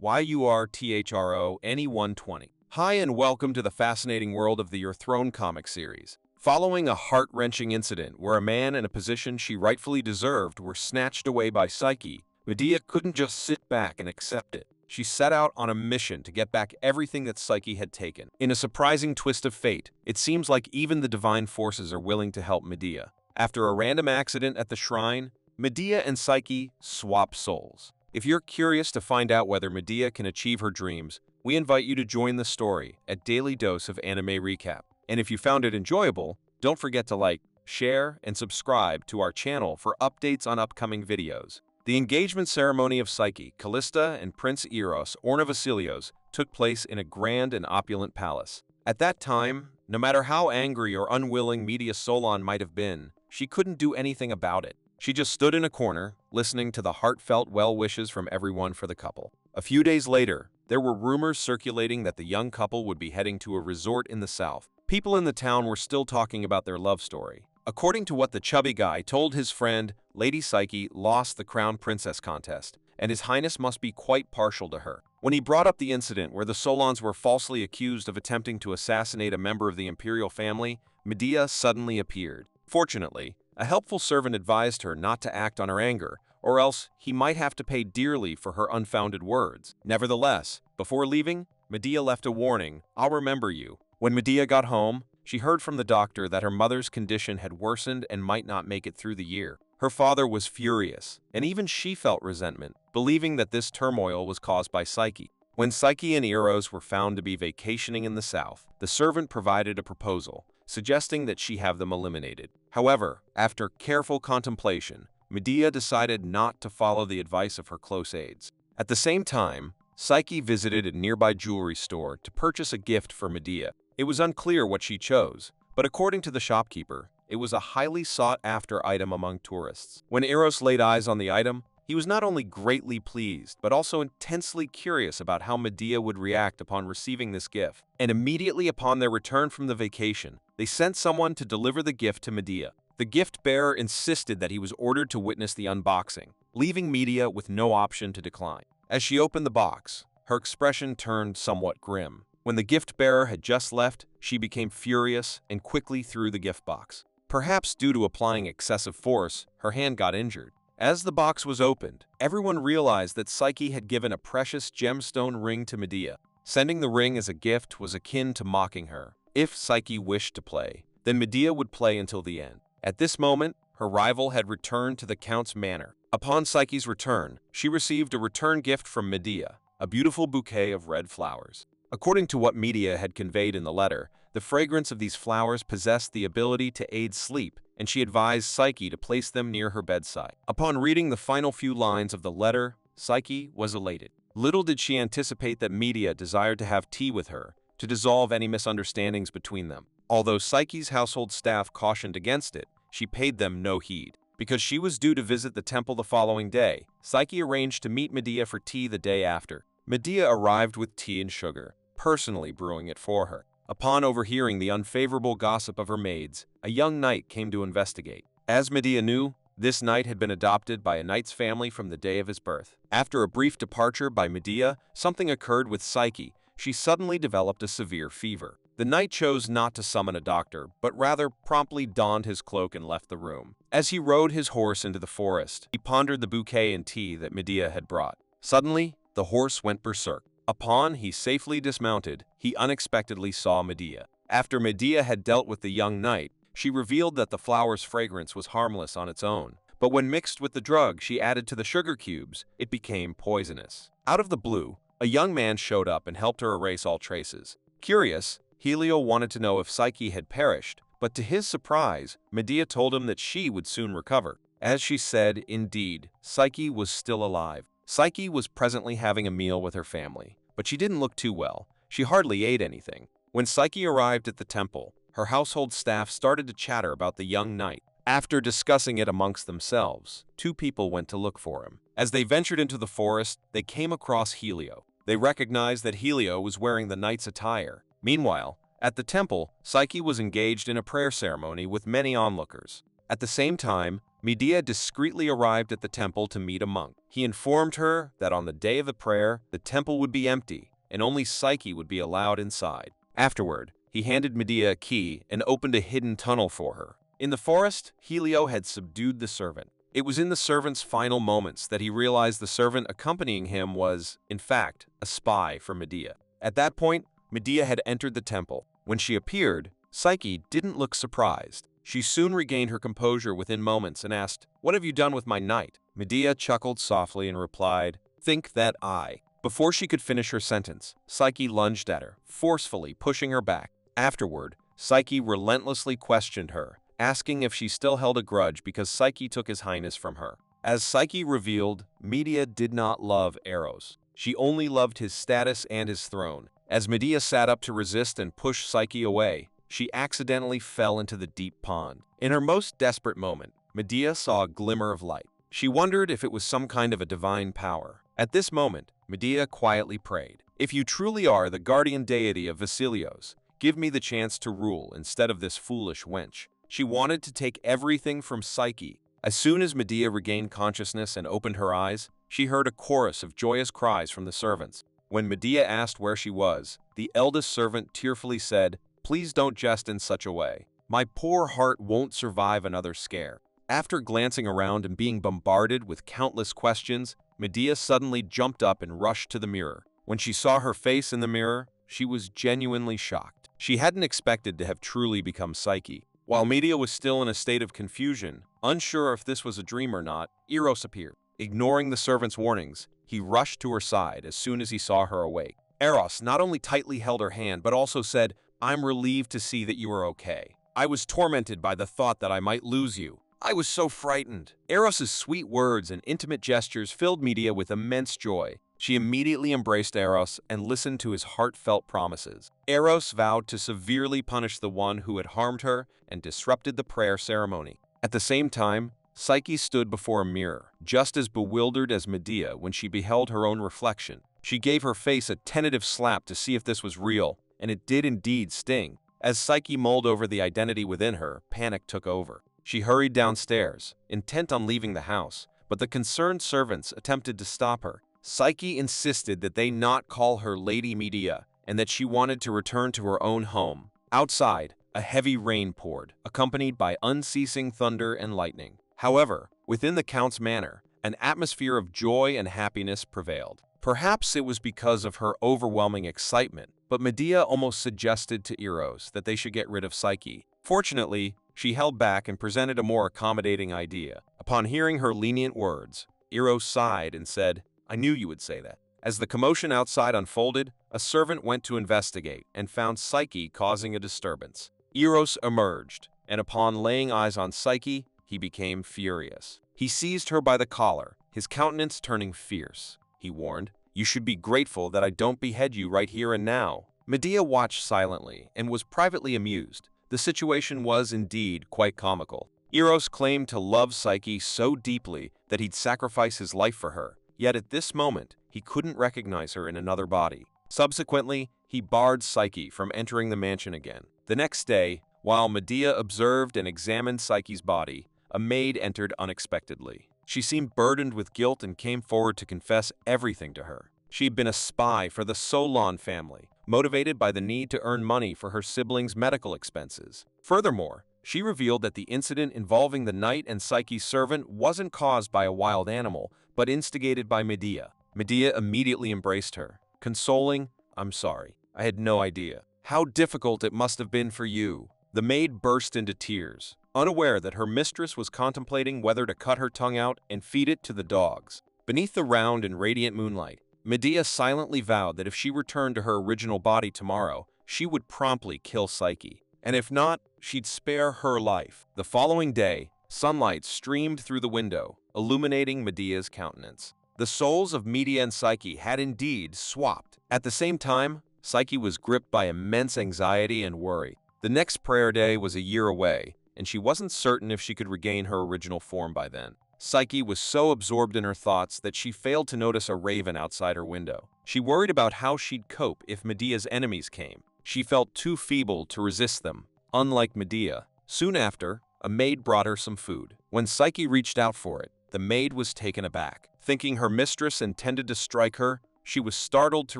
YURTHRONE120. Hi and welcome to the fascinating world of the Your Throne comic series. Following a heart-wrenching incident where a man in a position she rightfully deserved were snatched away by Psyche, Medea couldn't just sit back and accept it. She set out on a mission to get back everything that Psyche had taken. In a surprising twist of fate, it seems like even the divine forces are willing to help Medea. After a random accident at the shrine, Medea and Psyche swap souls. If you're curious to find out whether Medea can achieve her dreams, we invite you to join the story at Daily Dose of Anime Recap. And if you found it enjoyable, don't forget to like, share, and subscribe to our channel for updates on upcoming videos. The engagement ceremony of Psyche, Callista, and Prince Eros, Ornavasilios, took place in a grand and opulent palace. At that time, no matter how angry or unwilling Medea Solon might have been, she couldn't do anything about it. She just stood in a corner, listening to the heartfelt well wishes from everyone for the couple. A few days later, there were rumors circulating that the young couple would be heading to a resort in the south. People in the town were still talking about their love story. According to what the chubby guy told his friend, Lady Psyche lost the crown princess contest, and His Highness must be quite partial to her. When he brought up the incident where the Solons were falsely accused of attempting to assassinate a member of the imperial family, Medea suddenly appeared. Fortunately, a helpful servant advised her not to act on her anger, or else he might have to pay dearly for her unfounded words. Nevertheless, before leaving, Medea left a warning, "I'll remember you." When Medea got home, she heard from the doctor that her mother's condition had worsened and might not make it through the year. Her father was furious, and even she felt resentment, believing that this turmoil was caused by Psyche. When Psyche and Eros were found to be vacationing in the south, the servant provided a proposal, suggesting that she have them eliminated. However, after careful contemplation, Medea decided not to follow the advice of her close aides. At the same time, Psyche visited a nearby jewelry store to purchase a gift for Medea. It was unclear what she chose, but according to the shopkeeper, it was a highly sought-after item among tourists. When Eros laid eyes on the item, he was not only greatly pleased, but also intensely curious about how Medea would react upon receiving this gift. And immediately upon their return from the vacation, they sent someone to deliver the gift to Medea. The gift bearer insisted that he was ordered to witness the unboxing, leaving Medea with no option to decline. As she opened the box, her expression turned somewhat grim. When the gift bearer had just left, she became furious and quickly threw the gift box. Perhaps due to applying excessive force, her hand got injured. As the box was opened, everyone realized that Psyche had given a precious gemstone ring to Medea. Sending the ring as a gift was akin to mocking her. If Psyche wished to play, then Medea would play until the end. At this moment, her rival had returned to the Count's manor. Upon Psyche's return, she received a return gift from Medea, a beautiful bouquet of red flowers. According to what Medea had conveyed in the letter, the fragrance of these flowers possessed the ability to aid sleep, and she advised Psyche to place them near her bedside. Upon reading the final few lines of the letter, Psyche was elated. Little did she anticipate that Medea desired to have tea with her, to dissolve any misunderstandings between them. Although Psyche's household staff cautioned against it, she paid them no heed. Because she was due to visit the temple the following day, Psyche arranged to meet Medea for tea the day after. Medea arrived with tea and sugar, personally brewing it for her. Upon overhearing the unfavorable gossip of her maids, a young knight came to investigate. As Medea knew, this knight had been adopted by a knight's family from the day of his birth. After a brief departure by Medea, something occurred with Psyche. She suddenly developed a severe fever. The knight chose not to summon a doctor, but rather promptly donned his cloak and left the room. As he rode his horse into the forest, he pondered the bouquet and tea that Medea had brought. Suddenly, the horse went berserk. Upon he safely dismounted, he unexpectedly saw Medea. After Medea had dealt with the young knight, she revealed that the flower's fragrance was harmless on its own. But when mixed with the drug she added to the sugar cubes, it became poisonous. Out of the blue, a young man showed up and helped her erase all traces. Curious, Helio wanted to know if Psyche had perished, but to his surprise, Medea told him that she would soon recover. As she said, indeed, Psyche was still alive. Psyche was presently having a meal with her family, but she didn't look too well. She hardly ate anything. When Psyche arrived at the temple, her household staff started to chatter about the young knight. After discussing it amongst themselves, two people went to look for him. As they ventured into the forest, they came across Helio. They recognized that Helio was wearing the knight's attire. Meanwhile, at the temple, Psyche was engaged in a prayer ceremony with many onlookers. At the same time, Medea discreetly arrived at the temple to meet a monk. He informed her that on the day of the prayer, the temple would be empty, and only Psyche would be allowed inside. Afterward, he handed Medea a key and opened a hidden tunnel for her. In the forest, Helio had subdued the servant. It was in the servant's final moments that he realized the servant accompanying him was, in fact, a spy for Medea. At that point, Medea had entered the temple. When she appeared, Psyche didn't look surprised. She soon regained her composure within moments and asked, "What have you done with my knight?" Medea chuckled softly and replied, "Think that I." Before she could finish her sentence, Psyche lunged at her, forcefully pushing her back. Afterward, Psyche relentlessly questioned her, asking if she still held a grudge because Psyche took his highness from her. As Psyche revealed, Medea did not love Eros. She only loved his status and his throne. As Medea sat up to resist and push Psyche away, she accidentally fell into the deep pond. In her most desperate moment, Medea saw a glimmer of light. She wondered if it was some kind of a divine power. At this moment, Medea quietly prayed, "If you truly are the guardian deity of Vasilios, give me the chance to rule instead of this foolish wench." She wanted to take everything from Psyche. As soon as Medea regained consciousness and opened her eyes, she heard a chorus of joyous cries from the servants. When Medea asked where she was, the eldest servant tearfully said, "Please don't jest in such a way. My poor heart won't survive another scare." After glancing around and being bombarded with countless questions, Medea suddenly jumped up and rushed to the mirror. When she saw her face in the mirror, she was genuinely shocked. She hadn't expected to have truly become Psyche. While Medea was still in a state of confusion, unsure if this was a dream or not, Eros appeared. Ignoring the servant's warnings, he rushed to her side as soon as he saw her awake. Eros not only tightly held her hand but also said, "I'm relieved to see that you are okay. I was tormented by the thought that I might lose you. I was so frightened." Eros's sweet words and intimate gestures filled Medea with immense joy. She immediately embraced Eros and listened to his heartfelt promises. Eros vowed to severely punish the one who had harmed her and disrupted the prayer ceremony. At the same time, Psyche stood before a mirror, just as bewildered as Medea when she beheld her own reflection. She gave her face a tentative slap to see if this was real, and it did indeed sting. As Psyche mulled over the identity within her, panic took over. She hurried downstairs, intent on leaving the house, but the concerned servants attempted to stop her. Psyche insisted that they not call her Lady Medea, and that she wanted to return to her own home. Outside, a heavy rain poured, accompanied by unceasing thunder and lightning. However, within the Count's manor, an atmosphere of joy and happiness prevailed. Perhaps it was because of her overwhelming excitement, but Medea almost suggested to Eros that they should get rid of Psyche. Fortunately, she held back and presented a more accommodating idea. Upon hearing her lenient words, Eros sighed and said, "I knew you would say that." As the commotion outside unfolded, a servant went to investigate and found Psyche causing a disturbance. Eros emerged, and upon laying eyes on Psyche, he became furious. He seized her by the collar, his countenance turning fierce. He warned, "You should be grateful that I don't behead you right here and now." Medea watched silently and was privately amused. The situation was indeed quite comical. Eros claimed to love Psyche so deeply that he'd sacrifice his life for her. Yet at this moment, he couldn't recognize her in another body. Subsequently, he barred Psyche from entering the mansion again. The next day, while Medea observed and examined Psyche's body, a maid entered unexpectedly. She seemed burdened with guilt and came forward to confess everything to her. She had been a spy for the Solon family, motivated by the need to earn money for her siblings' medical expenses. Furthermore, she revealed that the incident involving the knight and Psyche's servant wasn't caused by a wild animal, but instigated by Medea. Medea immediately embraced her, consoling, "I'm sorry. I had no idea. How difficult it must have been for you." The maid burst into tears, unaware that her mistress was contemplating whether to cut her tongue out and feed it to the dogs. Beneath the round and radiant moonlight, Medea silently vowed that if she returned to her original body tomorrow, she would promptly kill Psyche. And if not, she'd spare her life. The following day, sunlight streamed through the window, illuminating Medea's countenance. The souls of Medea and Psyche had indeed swapped. At the same time, Psyche was gripped by immense anxiety and worry. The next prayer day was a year away, and she wasn't certain if she could regain her original form by then. Psyche was so absorbed in her thoughts that she failed to notice a raven outside her window. She worried about how she'd cope if Medea's enemies came. She felt too feeble to resist them. Unlike Medea, soon after, a maid brought her some food. When Psyche reached out for it, the maid was taken aback. Thinking her mistress intended to strike her, she was startled to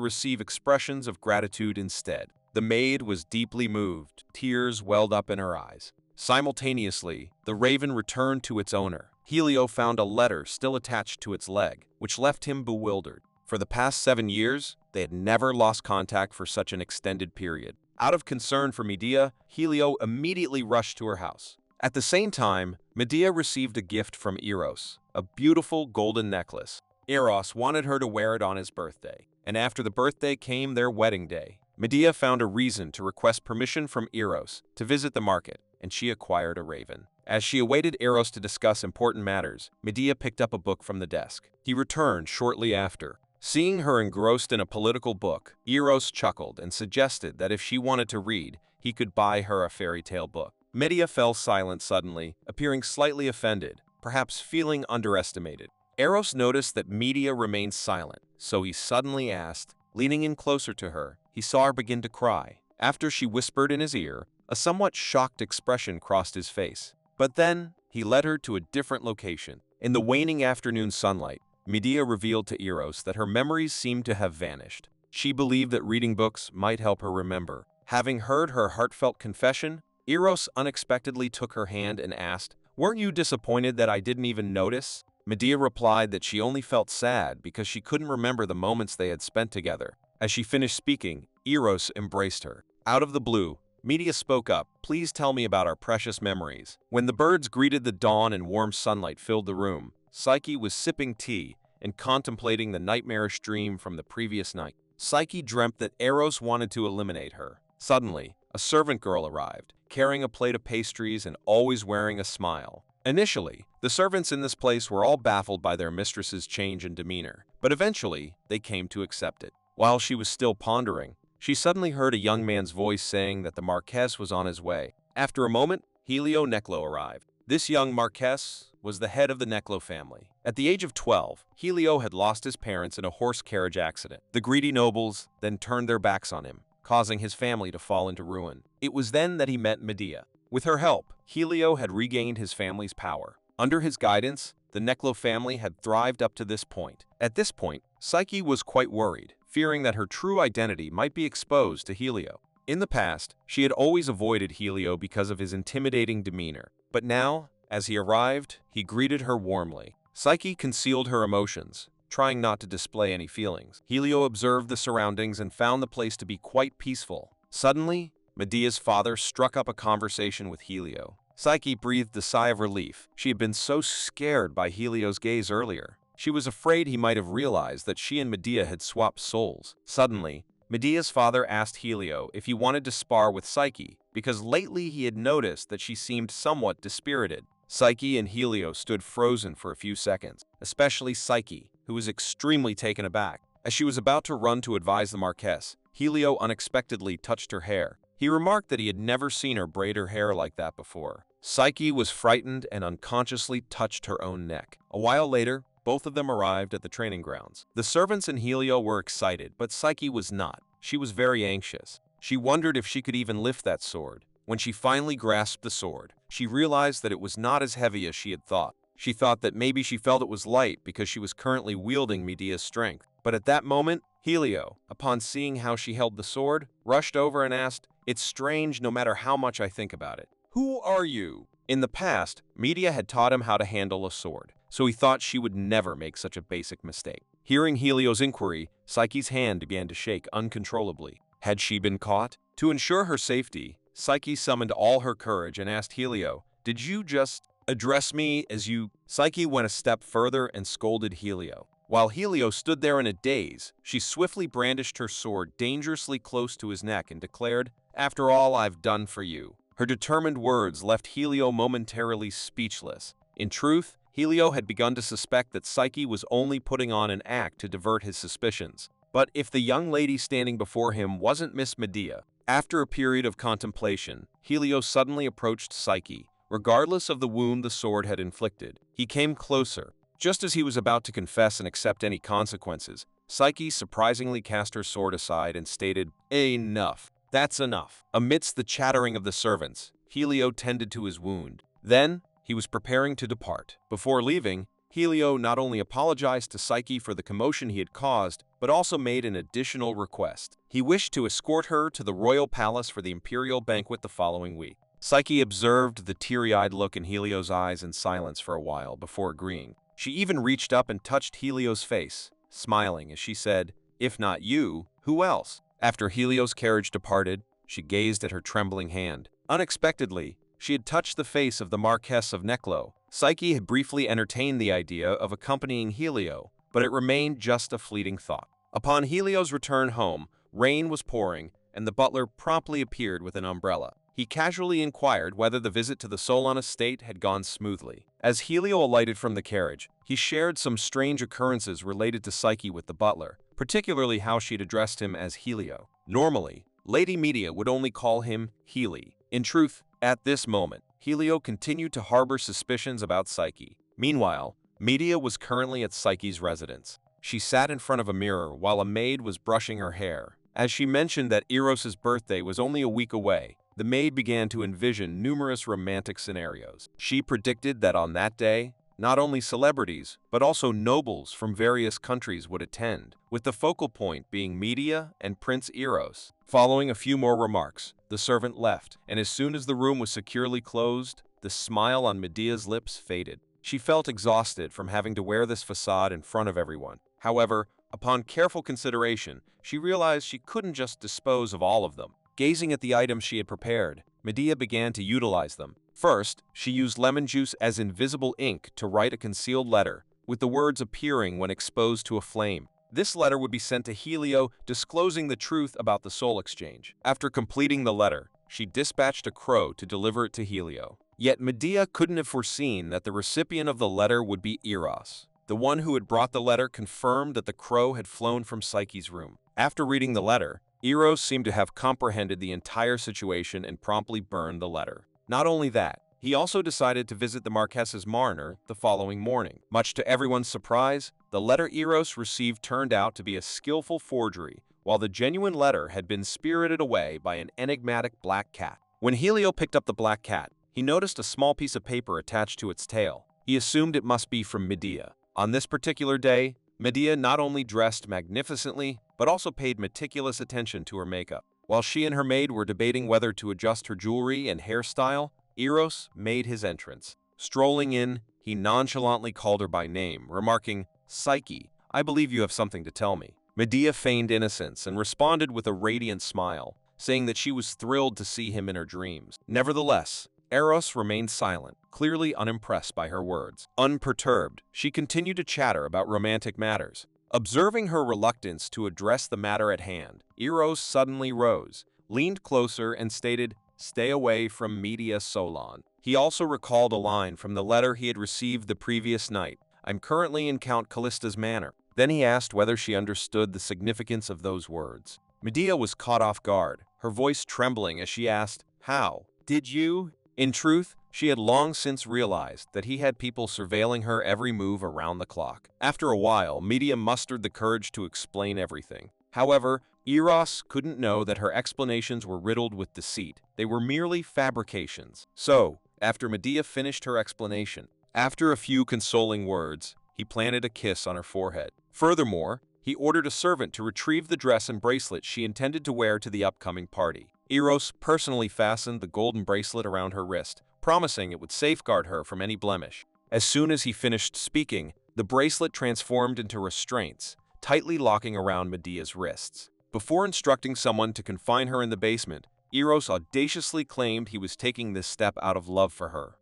receive expressions of gratitude instead. The maid was deeply moved. Tears welled up in her eyes. Simultaneously, the raven returned to its owner. Helio found a letter still attached to its leg, which left him bewildered. For the past 7 years, they had never lost contact for such an extended period. Out of concern for Medea, Helio immediately rushed to her house. At the same time, Medea received a gift from Eros, a beautiful golden necklace. Eros wanted her to wear it on his birthday, and after the birthday came their wedding day. Medea found a reason to request permission from Eros to visit the market, and she acquired a raven. As she awaited Eros to discuss important matters, Medea picked up a book from the desk. He returned shortly after. Seeing her engrossed in a political book, Eros chuckled and suggested that if she wanted to read, he could buy her a fairy tale book. Medea fell silent suddenly, appearing slightly offended, perhaps feeling underestimated. Eros noticed that Medea remained silent, so he suddenly asked. Leaning in closer to her, he saw her begin to cry. After she whispered in his ear, a somewhat shocked expression crossed his face. But then, he led her to a different location. In the waning afternoon sunlight, Medea revealed to Eros that her memories seemed to have vanished. She believed that reading books might help her remember. Having heard her heartfelt confession, Eros unexpectedly took her hand and asked, "Weren't you disappointed that I didn't even notice?" Medea replied that she only felt sad because she couldn't remember the moments they had spent together. As she finished speaking, Eros embraced her. Out of the blue, Medea spoke up, "Please tell me about our precious memories." When the birds greeted the dawn and warm sunlight filled the room, Psyche was sipping tea and contemplating the nightmarish dream from the previous night. Psyche dreamt that Eros wanted to eliminate her. Suddenly, a servant girl arrived, carrying a plate of pastries and always wearing a smile. Initially, the servants in this place were all baffled by their mistress's change in demeanor, but eventually, they came to accept it. While she was still pondering, she suddenly heard a young man's voice saying that the Marquess was on his way. After a moment, Helio Neclo arrived. This young Marquess was the head of the Neclo family. At the age of 12, Helio had lost his parents in a horse carriage accident. The greedy nobles then turned their backs on him, causing his family to fall into ruin. It was then that he met Medea. With her help, Helio had regained his family's power. Under his guidance, the Neclo family had thrived up to this point. At this point, Psyche was quite worried, fearing that her true identity might be exposed to Helio. In the past, she had always avoided Helio because of his intimidating demeanor. But now, as he arrived, he greeted her warmly. Psyche concealed her emotions, trying not to display any feelings. Helio observed the surroundings and found the place to be quite peaceful. Suddenly, Medea's father struck up a conversation with Helio. Psyche breathed a sigh of relief. She had been so scared by Helio's gaze earlier. She was afraid he might have realized that she and Medea had swapped souls. Suddenly, Medea's father asked Helio if he wanted to spar with Psyche, because lately he had noticed that she seemed somewhat dispirited. Psyche and Helio stood frozen for a few seconds, especially Psyche, who was extremely taken aback. As she was about to run to advise the Marquess, Helio unexpectedly touched her hair. He remarked that he had never seen her braid her hair like that before. Psyche was frightened and unconsciously touched her own neck. A while later, both of them arrived at the training grounds. The servants and Helio were excited, but Psyche was not. She was very anxious. She wondered if she could even lift that sword. When she finally grasped the sword, she realized that it was not as heavy as she had thought. She thought that maybe she felt it was light because she was currently wielding Medea's strength. But at that moment, Helio, upon seeing how she held the sword, rushed over and asked, "It's strange no matter how much I think about it. Who are you?" In the past, Medea had taught him how to handle a sword, so he thought she would never make such a basic mistake. Hearing Helio's inquiry, Psyche's hand began to shake uncontrollably. Had she been caught? To ensure her safety, Psyche summoned all her courage and asked Helio, "Did you just address me as you?" Psyche went a step further and scolded Helio. While Helio stood there in a daze, she swiftly brandished her sword dangerously close to his neck and declared, "After all I've done for you." Her determined words left Helio momentarily speechless. In truth, Helio had begun to suspect that Psyche was only putting on an act to divert his suspicions. But if the young lady standing before him wasn't Miss Medea, after a period of contemplation, Helio suddenly approached Psyche, regardless of the wound the sword had inflicted. He came closer. Just as he was about to confess and accept any consequences, Psyche surprisingly cast her sword aside and stated, "Enough. That's enough." Amidst the chattering of the servants, Helio tended to his wound. Then, he was preparing to depart. Before leaving, Helio not only apologized to Psyche for the commotion he had caused, but also made an additional request. He wished to escort her to the royal palace for the imperial banquet the following week. Psyche observed the teary-eyed look in Helio's eyes in silence for a while before agreeing. She even reached up and touched Helio's face, smiling as she said, "If not you, who else?" After Helio's carriage departed, she gazed at her trembling hand. Unexpectedly, she had touched the face of the Marquess of Neclo. Psyche had briefly entertained the idea of accompanying Helio, but it remained just a fleeting thought. Upon Helio's return home, rain was pouring, and the butler promptly appeared with an umbrella. He casually inquired whether the visit to the Solon estate had gone smoothly. As Helio alighted from the carriage, he shared some strange occurrences related to Psyche with the butler, particularly how she'd addressed him as Helio. Normally, Lady Medea would only call him Healy. In truth, at this moment, Helio continued to harbor suspicions about Psyche. Meanwhile, Medea was currently at Psyche's residence. She sat in front of a mirror while a maid was brushing her hair. As she mentioned that Eros's birthday was only a week away, the maid began to envision numerous romantic scenarios. She predicted that on that day, not only celebrities, but also nobles from various countries would attend, with the focal point being Medea and Prince Eros. Following a few more remarks, the servant left, and as soon as the room was securely closed, the smile on Medea's lips faded. She felt exhausted from having to wear this facade in front of everyone. However, upon careful consideration, she realized she couldn't just dispose of all of them. Gazing at the items she had prepared, Medea began to utilize them. First, she used lemon juice as invisible ink to write a concealed letter, with the words appearing when exposed to a flame. This letter would be sent to Helio, disclosing the truth about the soul exchange. After completing the letter, she dispatched a crow to deliver it to Helio. Yet Medea couldn't have foreseen that the recipient of the letter would be Eros. The one who had brought the letter confirmed that the crow had flown from Psyche's room. After reading the letter, Eros seemed to have comprehended the entire situation and promptly burned the letter. Not only that, he also decided to visit the Marquess's Mariner the following morning. Much to everyone's surprise, the letter Eros received turned out to be a skillful forgery, while the genuine letter had been spirited away by an enigmatic black cat. When Helio picked up the black cat, he noticed a small piece of paper attached to its tail. He assumed it must be from Medea. On this particular day, Medea not only dressed magnificently, but also paid meticulous attention to her makeup. While she and her maid were debating whether to adjust her jewelry and hairstyle, Eros made his entrance. Strolling in, he nonchalantly called her by name, remarking, "Psyche, I believe you have something to tell me." Medea feigned innocence and responded with a radiant smile, saying that she was thrilled to see him in her dreams. Nevertheless, Eros remained silent, clearly unimpressed by her words. Unperturbed, she continued to chatter about romantic matters. Observing her reluctance to address the matter at hand, Eros suddenly rose, leaned closer, and stated, "Stay away from Medea Solon." He also recalled a line from the letter he had received the previous night. "I'm currently in Count Callista's manor." Then he asked whether she understood the significance of those words. Medea was caught off guard, her voice trembling as she asked, "How? Did you?" In truth, she had long since realized that he had people surveilling her every move around the clock. After a while, Medea mustered the courage to explain everything. However, Eros couldn't know that her explanations were riddled with deceit. They were merely fabrications. So, after Medea finished her explanation, after a few consoling words, he planted a kiss on her forehead. Furthermore, he ordered a servant to retrieve the dress and bracelet she intended to wear to the upcoming party. Eros personally fastened the golden bracelet around her wrist, promising it would safeguard her from any blemish. As soon as he finished speaking, the bracelet transformed into restraints, tightly locking around Medea's wrists. Before instructing someone to confine her in the basement, Eros audaciously claimed he was taking this step out of love for her.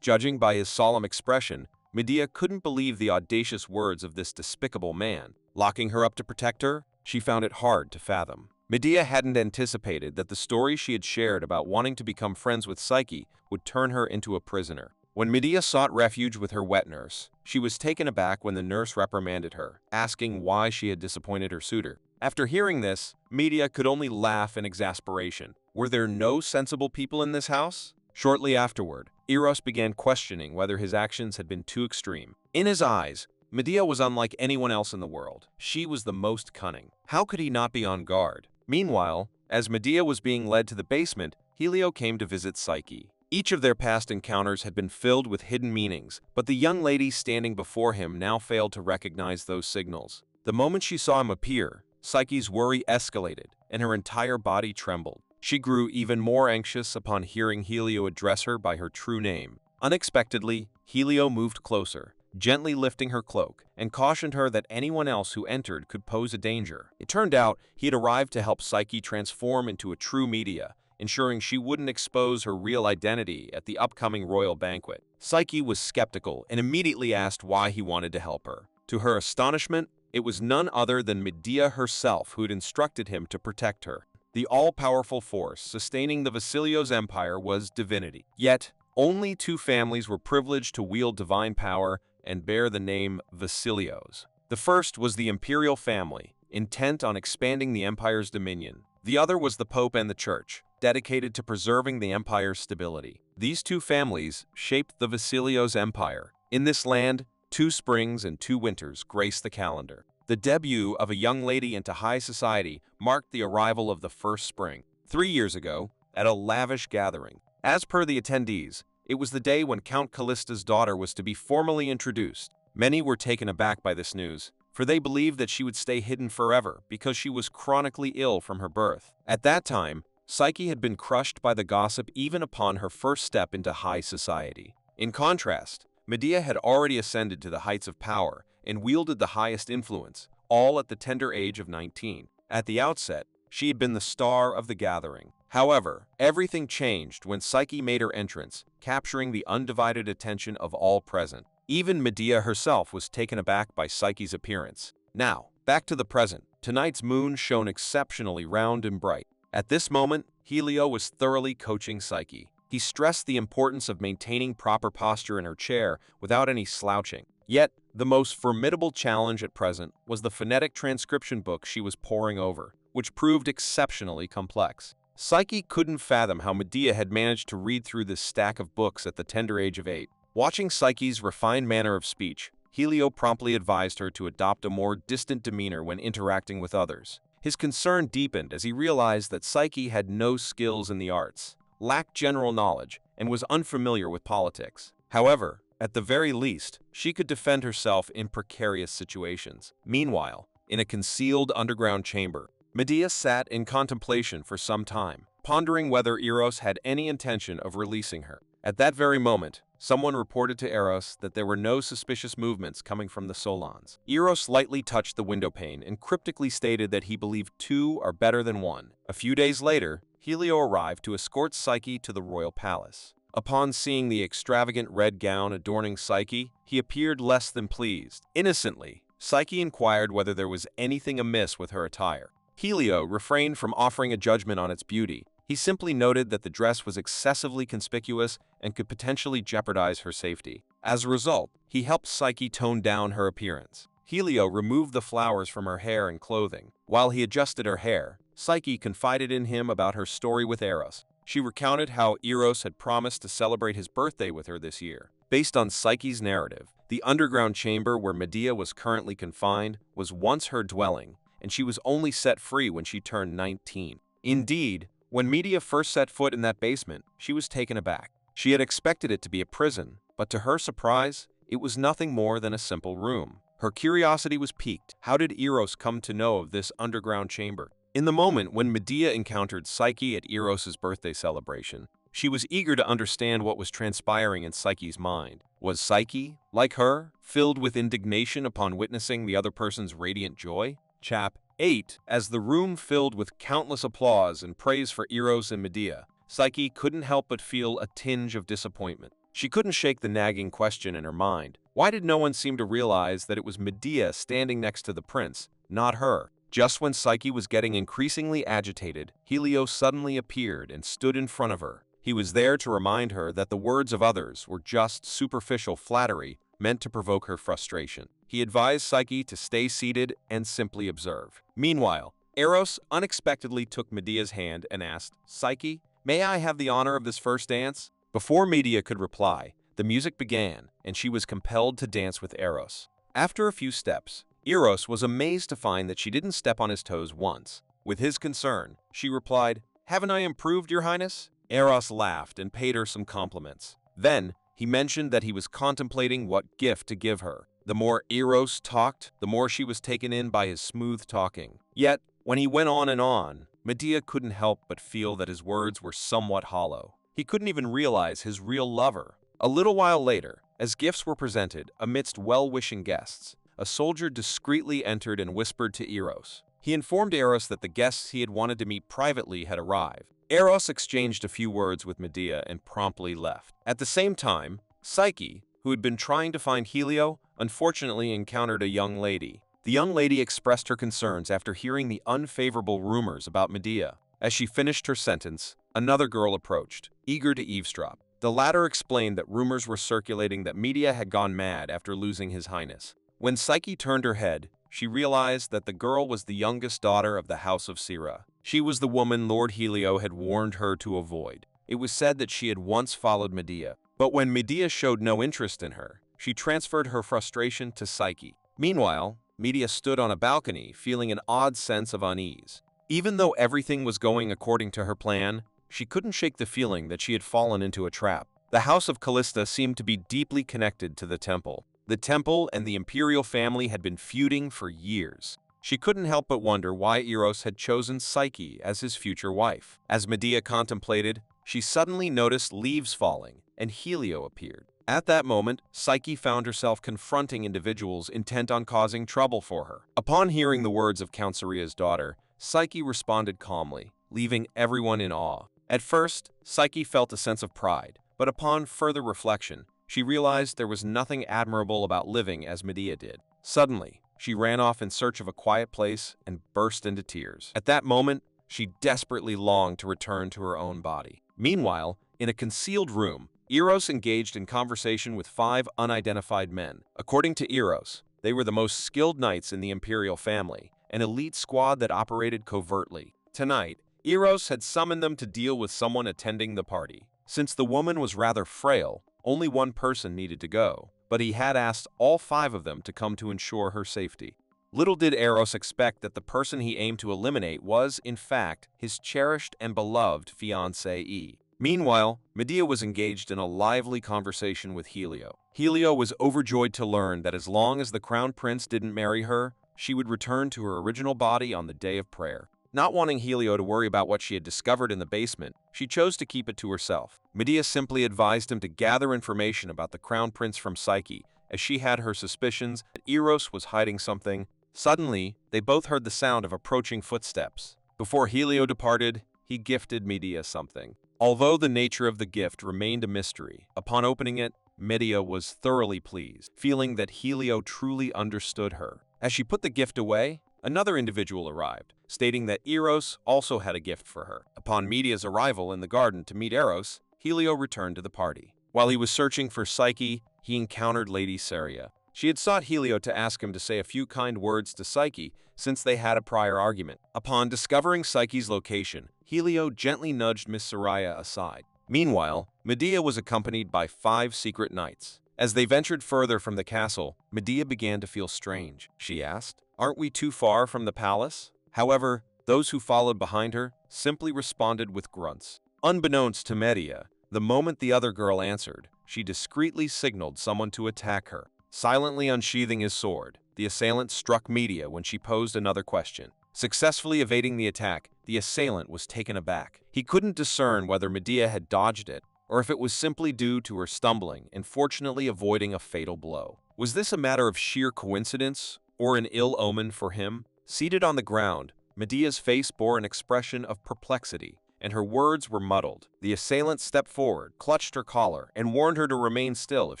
Judging by his solemn expression, Medea couldn't believe the audacious words of this despicable man. Locking her up to protect her, she found it hard to fathom. Medea hadn't anticipated that the story she had shared about wanting to become friends with Psyche would turn her into a prisoner. When Medea sought refuge with her wet nurse, she was taken aback when the nurse reprimanded her, asking why she had disappointed her suitor. After hearing this, Medea could only laugh in exasperation. Were there no sensible people in this house? Shortly afterward, Eros began questioning whether his actions had been too extreme. In his eyes, Medea was unlike anyone else in the world. She was the most cunning. How could he not be on guard? Meanwhile, as Medea was being led to the basement, Helio came to visit Psyche. Each of their past encounters had been filled with hidden meanings, but the young lady standing before him now failed to recognize those signals. The moment she saw him appear, Psyche's worry escalated, and her entire body trembled. She grew even more anxious upon hearing Helio address her by her true name. Unexpectedly, Helio moved closer, gently lifting her cloak, and cautioned her that anyone else who entered could pose a danger. It turned out he had arrived to help Psyche transform into a true Medea, ensuring she wouldn't expose her real identity at the upcoming royal banquet. Psyche was skeptical and immediately asked why he wanted to help her. To her astonishment, it was none other than Medea herself who'd instructed him to protect her. The all-powerful force sustaining the Vasilios' empire was divinity. Yet, only two families were privileged to wield divine power and bear the name Vasilios. The first was the imperial family, intent on expanding the empire's dominion. The other was the Pope and the Church, dedicated to preserving the empire's stability. These two families shaped the Vasilios' empire. In this land, 2 springs and 2 winters grace the calendar. The debut of a young lady into high society marked the arrival of the first spring, 3 years ago, at a lavish gathering. As per the attendees, it was the day when Count Callista's daughter was to be formally introduced. Many were taken aback by this news, for they believed that she would stay hidden forever because she was chronically ill from her birth. At that time, Psyche had been crushed by the gossip even upon her first step into high society. In contrast, Medea had already ascended to the heights of power and wielded the highest influence, all at the tender age of 19. At the outset, she had been the star of the gathering. However, everything changed when Psyche made her entrance, capturing the undivided attention of all present. Even Medea herself was taken aback by Psyche's appearance. Now, back to the present. Tonight's moon shone exceptionally round and bright. At this moment, Helio was thoroughly coaching Psyche. He stressed the importance of maintaining proper posture in her chair without any slouching. Yet, the most formidable challenge at present was the phonetic transcription book she was poring over, which proved exceptionally complex. Psyche couldn't fathom how Medea had managed to read through this stack of books at the tender age of 8. Watching Psyche's refined manner of speech, Helio promptly advised her to adopt a more distant demeanor when interacting with others. His concern deepened as he realized that Psyche had no skills in the arts, lacked general knowledge, and was unfamiliar with politics. However, at the very least, she could defend herself in precarious situations. Meanwhile, in a concealed underground chamber, Medea sat in contemplation for some time, pondering whether Eros had any intention of releasing her. At that very moment, someone reported to Eros that there were no suspicious movements coming from the Solons. Eros lightly touched the windowpane and cryptically stated that he believed 2 are better than 1. A few days later, Helio arrived to escort Psyche to the royal palace. Upon seeing the extravagant red gown adorning Psyche, he appeared less than pleased. Innocently, Psyche inquired whether there was anything amiss with her attire. Helio refrained from offering a judgment on its beauty. He simply noted that the dress was excessively conspicuous and could potentially jeopardize her safety. As a result, he helped Psyche tone down her appearance. Helio removed the flowers from her hair and clothing. While he adjusted her hair, Psyche confided in him about her story with Eros. She recounted how Eros had promised to celebrate his birthday with her this year. Based on Psyche's narrative, the underground chamber where Medea was currently confined was once her dwelling, and she was only set free when she turned 19. Indeed, when Medea first set foot in that basement, she was taken aback. She had expected it to be a prison, but to her surprise, it was nothing more than a simple room. Her curiosity was piqued. How did Eros come to know of this underground chamber? In the moment when Medea encountered Psyche at Eros's birthday celebration, she was eager to understand what was transpiring in Psyche's mind. Was Psyche, like her, filled with indignation upon witnessing the other person's radiant joy? Chap 8. As the room filled with countless applause and praise for Eros and Medea, Psyche couldn't help but feel a tinge of disappointment. She couldn't shake the nagging question in her mind. Why did no one seem to realize that it was Medea standing next to the prince, not her? Just when Psyche was getting increasingly agitated, Helio suddenly appeared and stood in front of her. He was there to remind her that the words of others were just superficial flattery meant to provoke her frustration. He advised Psyche to stay seated and simply observe. Meanwhile, Eros unexpectedly took Medea's hand and asked, "Psyche, may I have the honor of this first dance?" Before Medea could reply, the music began, and she was compelled to dance with Eros. After a few steps, Eros was amazed to find that she didn't step on his toes once. With his concern, she replied, "Haven't I improved, your highness?" Eros laughed and paid her some compliments. Then, he mentioned that he was contemplating what gift to give her. The more Eros talked, the more she was taken in by his smooth talking. Yet, when he went on and on, Medea couldn't help but feel that his words were somewhat hollow. He couldn't even realize his real lover. A little while later, as gifts were presented amidst well-wishing guests, a soldier discreetly entered and whispered to Eros. He informed Eros that the guests he had wanted to meet privately had arrived. Eros exchanged a few words with Medea and promptly left. At the same time, Psyche, who had been trying to find Helio, unfortunately encountered a young lady. The young lady expressed her concerns after hearing the unfavorable rumors about Medea. As she finished her sentence, another girl approached, eager to eavesdrop. The latter explained that rumors were circulating that Medea had gone mad after losing his highness. When Psyche turned her head, she realized that the girl was the youngest daughter of the House of Sira. She was the woman Lord Helio had warned her to avoid. It was said that she had once followed Medea, but when Medea showed no interest in her, she transferred her frustration to Psyche. Meanwhile, Medea stood on a balcony, feeling an odd sense of unease. Even though everything was going according to her plan, she couldn't shake the feeling that she had fallen into a trap. The House of Callista seemed to be deeply connected to the temple. The temple and the imperial family had been feuding for years. She couldn't help but wonder why Eros had chosen Psyche as his future wife. As Medea contemplated, she suddenly noticed leaves falling, and Helio appeared. At that moment, Psyche found herself confronting individuals intent on causing trouble for her. Upon hearing the words of Count Siria's daughter, Psyche responded calmly, leaving everyone in awe. At first, Psyche felt a sense of pride, but upon further reflection, she realized there was nothing admirable about living as Medea did. Suddenly, she ran off in search of a quiet place and burst into tears. At that moment, she desperately longed to return to her own body. Meanwhile, in a concealed room, Eros engaged in conversation with 5 unidentified men. According to Eros, they were the most skilled knights in the imperial family, an elite squad that operated covertly. Tonight, Eros had summoned them to deal with someone attending the party. Since the woman was rather frail, only one person needed to go, but he had asked all 5 of them to come to ensure her safety. Little did Eros expect that the person he aimed to eliminate was, in fact, his cherished and beloved fiancée. Meanwhile, Medea was engaged in a lively conversation with Helio. Helio was overjoyed to learn that as long as the crown prince didn't marry her, she would return to her original body on the day of prayer. Not wanting Helio to worry about what she had discovered in the basement, she chose to keep it to herself. Medea simply advised him to gather information about the crown prince from Psyche, as she had her suspicions that Eros was hiding something. Suddenly, they both heard the sound of approaching footsteps. Before Helio departed, he gifted Medea something. Although the nature of the gift remained a mystery, upon opening it, Medea was thoroughly pleased, feeling that Helio truly understood her. As she put the gift away, another individual arrived, stating that Eros also had a gift for her. Upon Medea's arrival in the garden to meet Eros, Helio returned to the party. While he was searching for Psyche, he encountered Lady Saria. She had sought Helio to ask him to say a few kind words to Psyche since they had a prior argument. Upon discovering Psyche's location, Helio gently nudged Miss Saria aside. Meanwhile, Medea was accompanied by 5 secret knights. As they ventured further from the castle, Medea began to feel strange. She asked, "Aren't we too far from the palace?" However, those who followed behind her simply responded with grunts. Unbeknownst to Medea, the moment the other girl answered, she discreetly signaled someone to attack her. Silently unsheathing his sword, the assailant struck Medea when she posed another question. Successfully evading the attack, the assailant was taken aback. He couldn't discern whether Medea had dodged it, or if it was simply due to her stumbling and fortunately avoiding a fatal blow. Was this a matter of sheer coincidence, or an ill omen for him? Seated on the ground, Medea's face bore an expression of perplexity, and her words were muddled. The assailant stepped forward, clutched her collar, and warned her to remain still if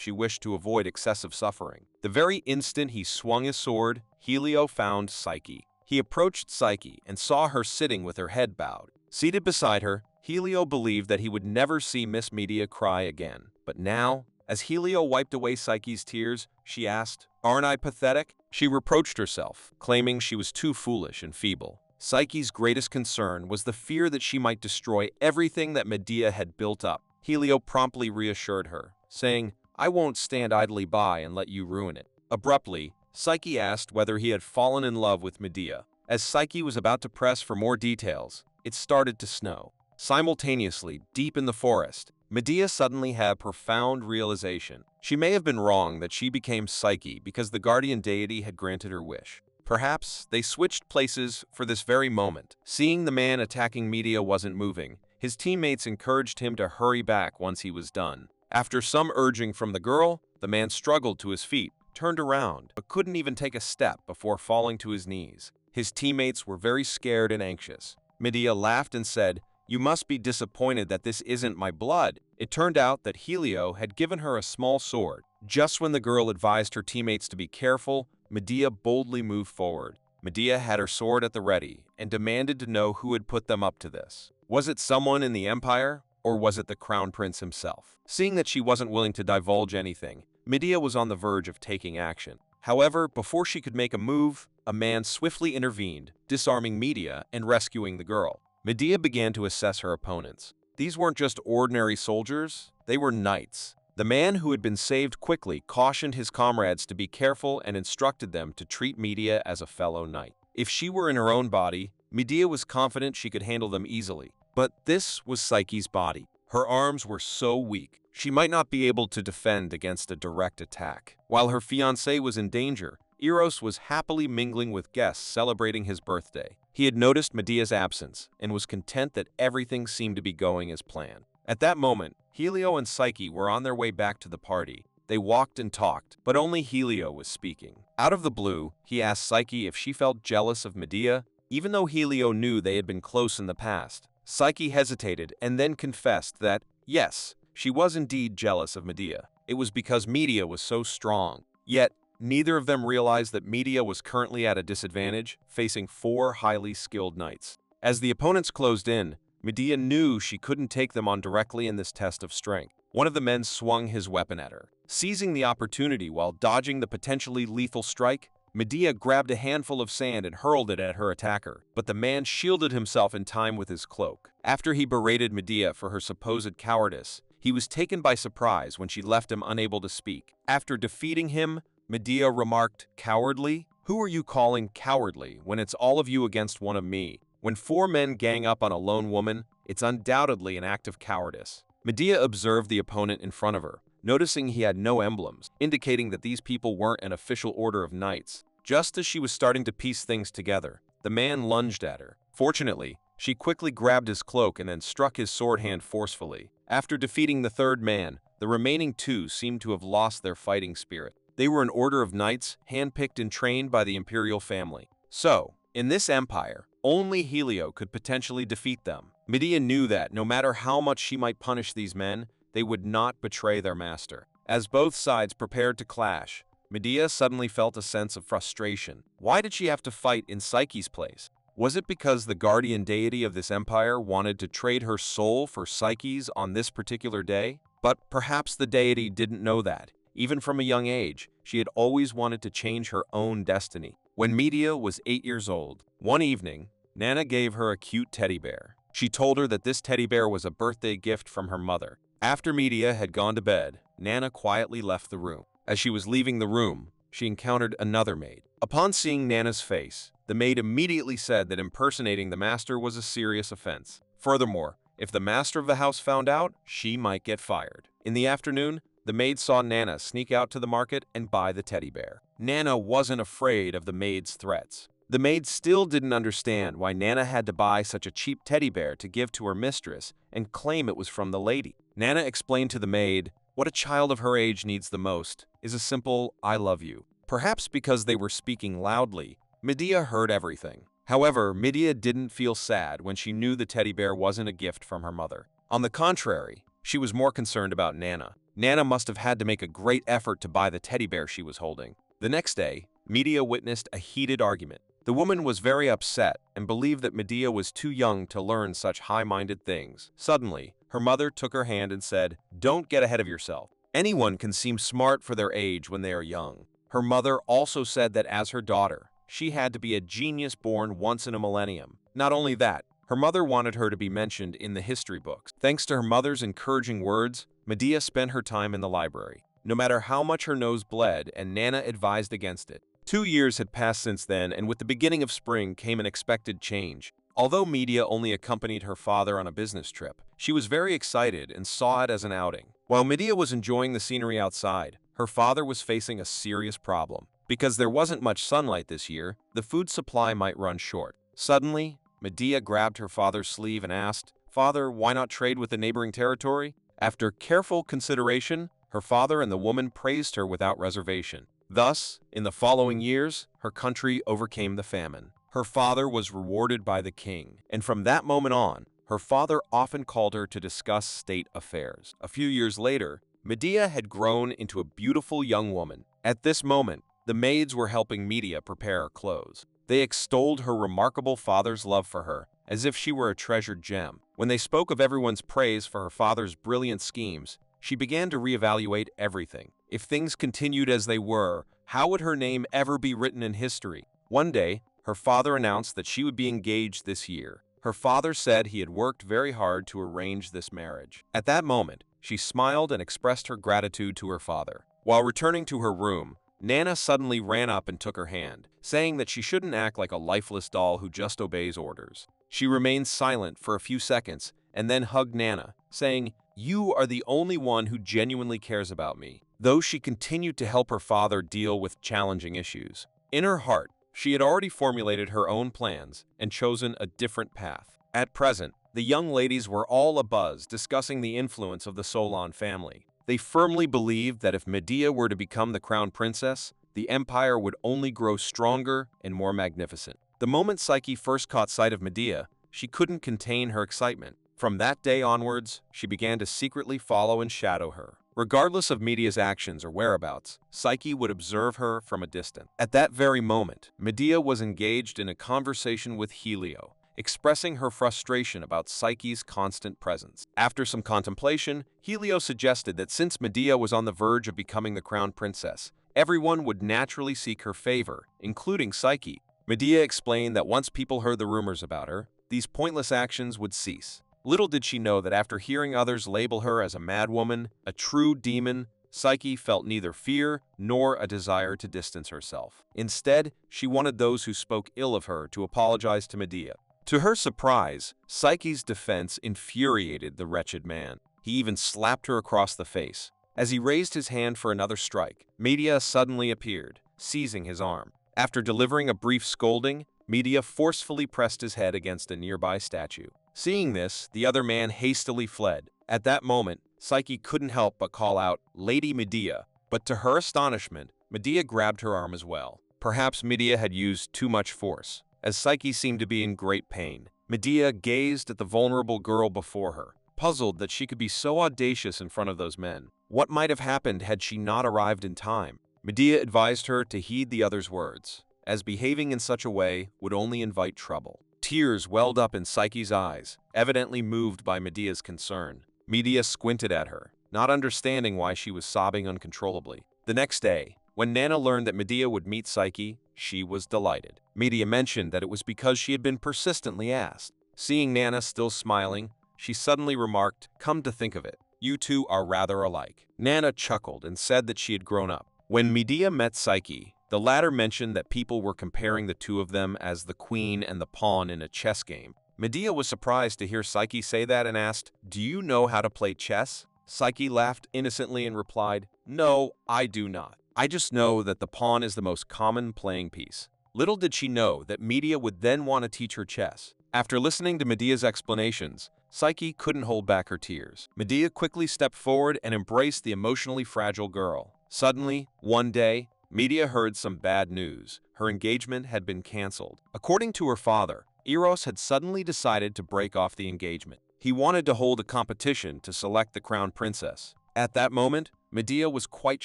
she wished to avoid excessive suffering. The very instant he swung his sword, Helio found Psyche. He approached Psyche and saw her sitting with her head bowed. Seated beside her, Helio believed that he would never see Miss Medea cry again. But now, as Helio wiped away Psyche's tears, she asked, "Aren't I pathetic?" She reproached herself, claiming she was too foolish and feeble. Psyche's greatest concern was the fear that she might destroy everything that Medea had built up. Helio promptly reassured her, saying, "I won't stand idly by and let you ruin it." Abruptly, Psyche asked whether he had fallen in love with Medea. As Psyche was about to press for more details, it started to snow. Simultaneously, deep in the forest, Medea suddenly had a profound realization. She may have been wrong that she became Psyche because the guardian deity had granted her wish. Perhaps they switched places for this very moment. Seeing the man attacking Medea wasn't moving, his teammates encouraged him to hurry back once he was done. After some urging from the girl, the man struggled to his feet, turned around, but couldn't even take a step before falling to his knees. His teammates were very scared and anxious. Medea laughed and said, "You must be disappointed that this isn't my blood." It turned out that Helio had given her a small sword. Just when the girl advised her teammates to be careful, Medea boldly moved forward. Medea had her sword at the ready and demanded to know who had put them up to this. Was it someone in the empire, or was it the crown prince himself? Seeing that she wasn't willing to divulge anything, Medea was on the verge of taking action. However, before she could make a move, a man swiftly intervened, disarming Medea and rescuing the girl. Medea began to assess her opponents. These weren't just ordinary soldiers, they were knights. The man who had been saved quickly cautioned his comrades to be careful and instructed them to treat Medea as a fellow knight. If she were in her own body, Medea was confident she could handle them easily. But this was Psyche's body. Her arms were so weak, she might not be able to defend against a direct attack. While her fiancé was in danger, Eros was happily mingling with guests celebrating his birthday. He had noticed Medea's absence and was content that everything seemed to be going as planned. At that moment, Helio and Psyche were on their way back to the party. They walked and talked, but only Helio was speaking. Out of the blue, he asked Psyche if she felt jealous of Medea, even though Helio knew they had been close in the past. Psyche hesitated and then confessed that, yes, she was indeed jealous of Medea. It was because Medea was so strong. Yet, neither of them realized that Medea was currently at a disadvantage, facing 4 highly skilled knights. As the opponents closed in, Medea knew she couldn't take them on directly in this test of strength. One of the men swung his weapon at her. Seizing the opportunity while dodging the potentially lethal strike, Medea grabbed a handful of sand and hurled it at her attacker, but the man shielded himself in time with his cloak. After he berated Medea for her supposed cowardice, he was taken by surprise when she left him unable to speak. After defeating him, Medea remarked, "Cowardly? Who are you calling cowardly when it's all of you against one of me? When 4 men gang up on a lone woman, it's undoubtedly an act of cowardice." Medea observed the opponent in front of her, noticing he had no emblems, indicating that these people weren't an official order of knights. Just as she was starting to piece things together, the man lunged at her. Fortunately, she quickly grabbed his cloak and then struck his sword hand forcefully. After defeating the 3rd man, the remaining 2 seemed to have lost their fighting spirit. They were an order of knights, handpicked and trained by the imperial family. So, in this empire, only Helio could potentially defeat them. Medea knew that, no matter how much she might punish these men, they would not betray their master. As both sides prepared to clash, Medea suddenly felt a sense of frustration. Why did she have to fight in Psyche's place? Was it because the guardian deity of this empire wanted to trade her soul for Psyche's on this particular day? But perhaps the deity didn't know that. Even from a young age, she had always wanted to change her own destiny. When Medea was 8 years old, one evening, Nana gave her a cute teddy bear. She told her that this teddy bear was a birthday gift from her mother. After Medea had gone to bed, Nana quietly left the room. As she was leaving the room, she encountered another maid. Upon seeing Nana's face, the maid immediately said that impersonating the master was a serious offense. Furthermore, if the master of the house found out, she might get fired. In the afternoon, the maid saw Nana sneak out to the market and buy the teddy bear. Nana wasn't afraid of the maid's threats. The maid still didn't understand why Nana had to buy such a cheap teddy bear to give to her mistress and claim it was from the lady. Nana explained to the maid, what a child of her age needs the most is a simple, "I love you." Perhaps because they were speaking loudly, Medea heard everything. However, Medea didn't feel sad when she knew the teddy bear wasn't a gift from her mother. On the contrary, she was more concerned about Nana. Nana must have had to make a great effort to buy the teddy bear she was holding. The next day, Medea witnessed a heated argument. The woman was very upset and believed that Medea was too young to learn such high-minded things. Suddenly, her mother took her hand and said, "Don't get ahead of yourself. Anyone can seem smart for their age when they are young." Her mother also said that as her daughter, she had to be a genius born once in a millennium. Not only that, her mother wanted her to be mentioned in the history books. Thanks to her mother's encouraging words, Medea spent her time in the library, no matter how much her nose bled, and Nana advised against it. 2 years had passed since then, and with the beginning of spring came an expected change. Although Medea only accompanied her father on a business trip, she was very excited and saw it as an outing. While Medea was enjoying the scenery outside, her father was facing a serious problem. Because there wasn't much sunlight this year, the food supply might run short. Suddenly, Medea grabbed her father's sleeve and asked, "Father, why not trade with the neighboring territory?" After careful consideration, her father and the woman praised her without reservation. Thus, in the following years, her country overcame the famine. Her father was rewarded by the king, and from that moment on, her father often called her to discuss state affairs. A few years later, Medea had grown into a beautiful young woman. At this moment, the maids were helping Medea prepare her clothes. They extolled her remarkable father's love for her, as if she were a treasured gem. When they spoke of everyone's praise for her father's brilliant schemes, she began to reevaluate everything. If things continued as they were, how would her name ever be written in history? One day, her father announced that she would be engaged this year. Her father said he had worked very hard to arrange this marriage. At that moment, she smiled and expressed her gratitude to her father. While returning to her room, Nana suddenly ran up and took her hand, saying that she shouldn't act like a lifeless doll who just obeys orders. She remained silent for a few seconds and then hugged Nana, saying, "You are the only one who genuinely cares about me." Though she continued to help her father deal with challenging issues, in her heart, she had already formulated her own plans and chosen a different path. At present, the young ladies were all abuzz discussing the influence of the Solon family. They firmly believed that if Medea were to become the crown princess, the empire would only grow stronger and more magnificent. The moment Psyche first caught sight of Medea, she couldn't contain her excitement. From that day onwards, she began to secretly follow and shadow her. Regardless of Medea's actions or whereabouts, Psyche would observe her from a distance. At that very moment, Medea was engaged in a conversation with Helio, expressing her frustration about Psyche's constant presence. After some contemplation, Helio suggested that since Medea was on the verge of becoming the crown princess, everyone would naturally seek her favor, including Psyche. Medea explained that once people heard the rumors about her, these pointless actions would cease. Little did she know that after hearing others label her as a madwoman, a true demon, Psyche felt neither fear nor a desire to distance herself. Instead, she wanted those who spoke ill of her to apologize to Medea. To her surprise, Psyche's defense infuriated the wretched man. He even slapped her across the face. As he raised his hand for another strike, Medea suddenly appeared, seizing his arm. After delivering a brief scolding, Medea forcefully pressed his head against a nearby statue. Seeing this, the other man hastily fled. At that moment, Psyche couldn't help but call out, "Lady Medea," but to her astonishment, Medea grabbed her arm as well. Perhaps Medea had used too much force. As Psyche seemed to be in great pain, Medea gazed at the vulnerable girl before her, puzzled that she could be so audacious in front of those men. What might have happened had she not arrived in time? Medea advised her to heed the other's words, as behaving in such a way would only invite trouble. Tears welled up in Psyche's eyes, evidently moved by Medea's concern. Medea squinted at her, not understanding why she was sobbing uncontrollably. The next day, when Nana learned that Medea would meet Psyche, she was delighted. Medea mentioned that it was because she had been persistently asked. Seeing Nana still smiling, she suddenly remarked, "Come to think of it, you two are rather alike." Nana chuckled and said that she had grown up. When Medea met Psyche, the latter mentioned that people were comparing the two of them as the queen and the pawn in a chess game. Medea was surprised to hear Psyche say that and asked, "Do you know how to play chess?" Psyche laughed innocently and replied, "No, I do not. I just know that the pawn is the most common playing piece." Little did she know that Medea would then want to teach her chess. After listening to Medea's explanations, Psyche couldn't hold back her tears. Medea quickly stepped forward and embraced the emotionally fragile girl. Suddenly, one day, Medea heard some bad news. Her engagement had been canceled. According to her father, Eros had suddenly decided to break off the engagement. He wanted to hold a competition to select the crown princess. At that moment, Medea was quite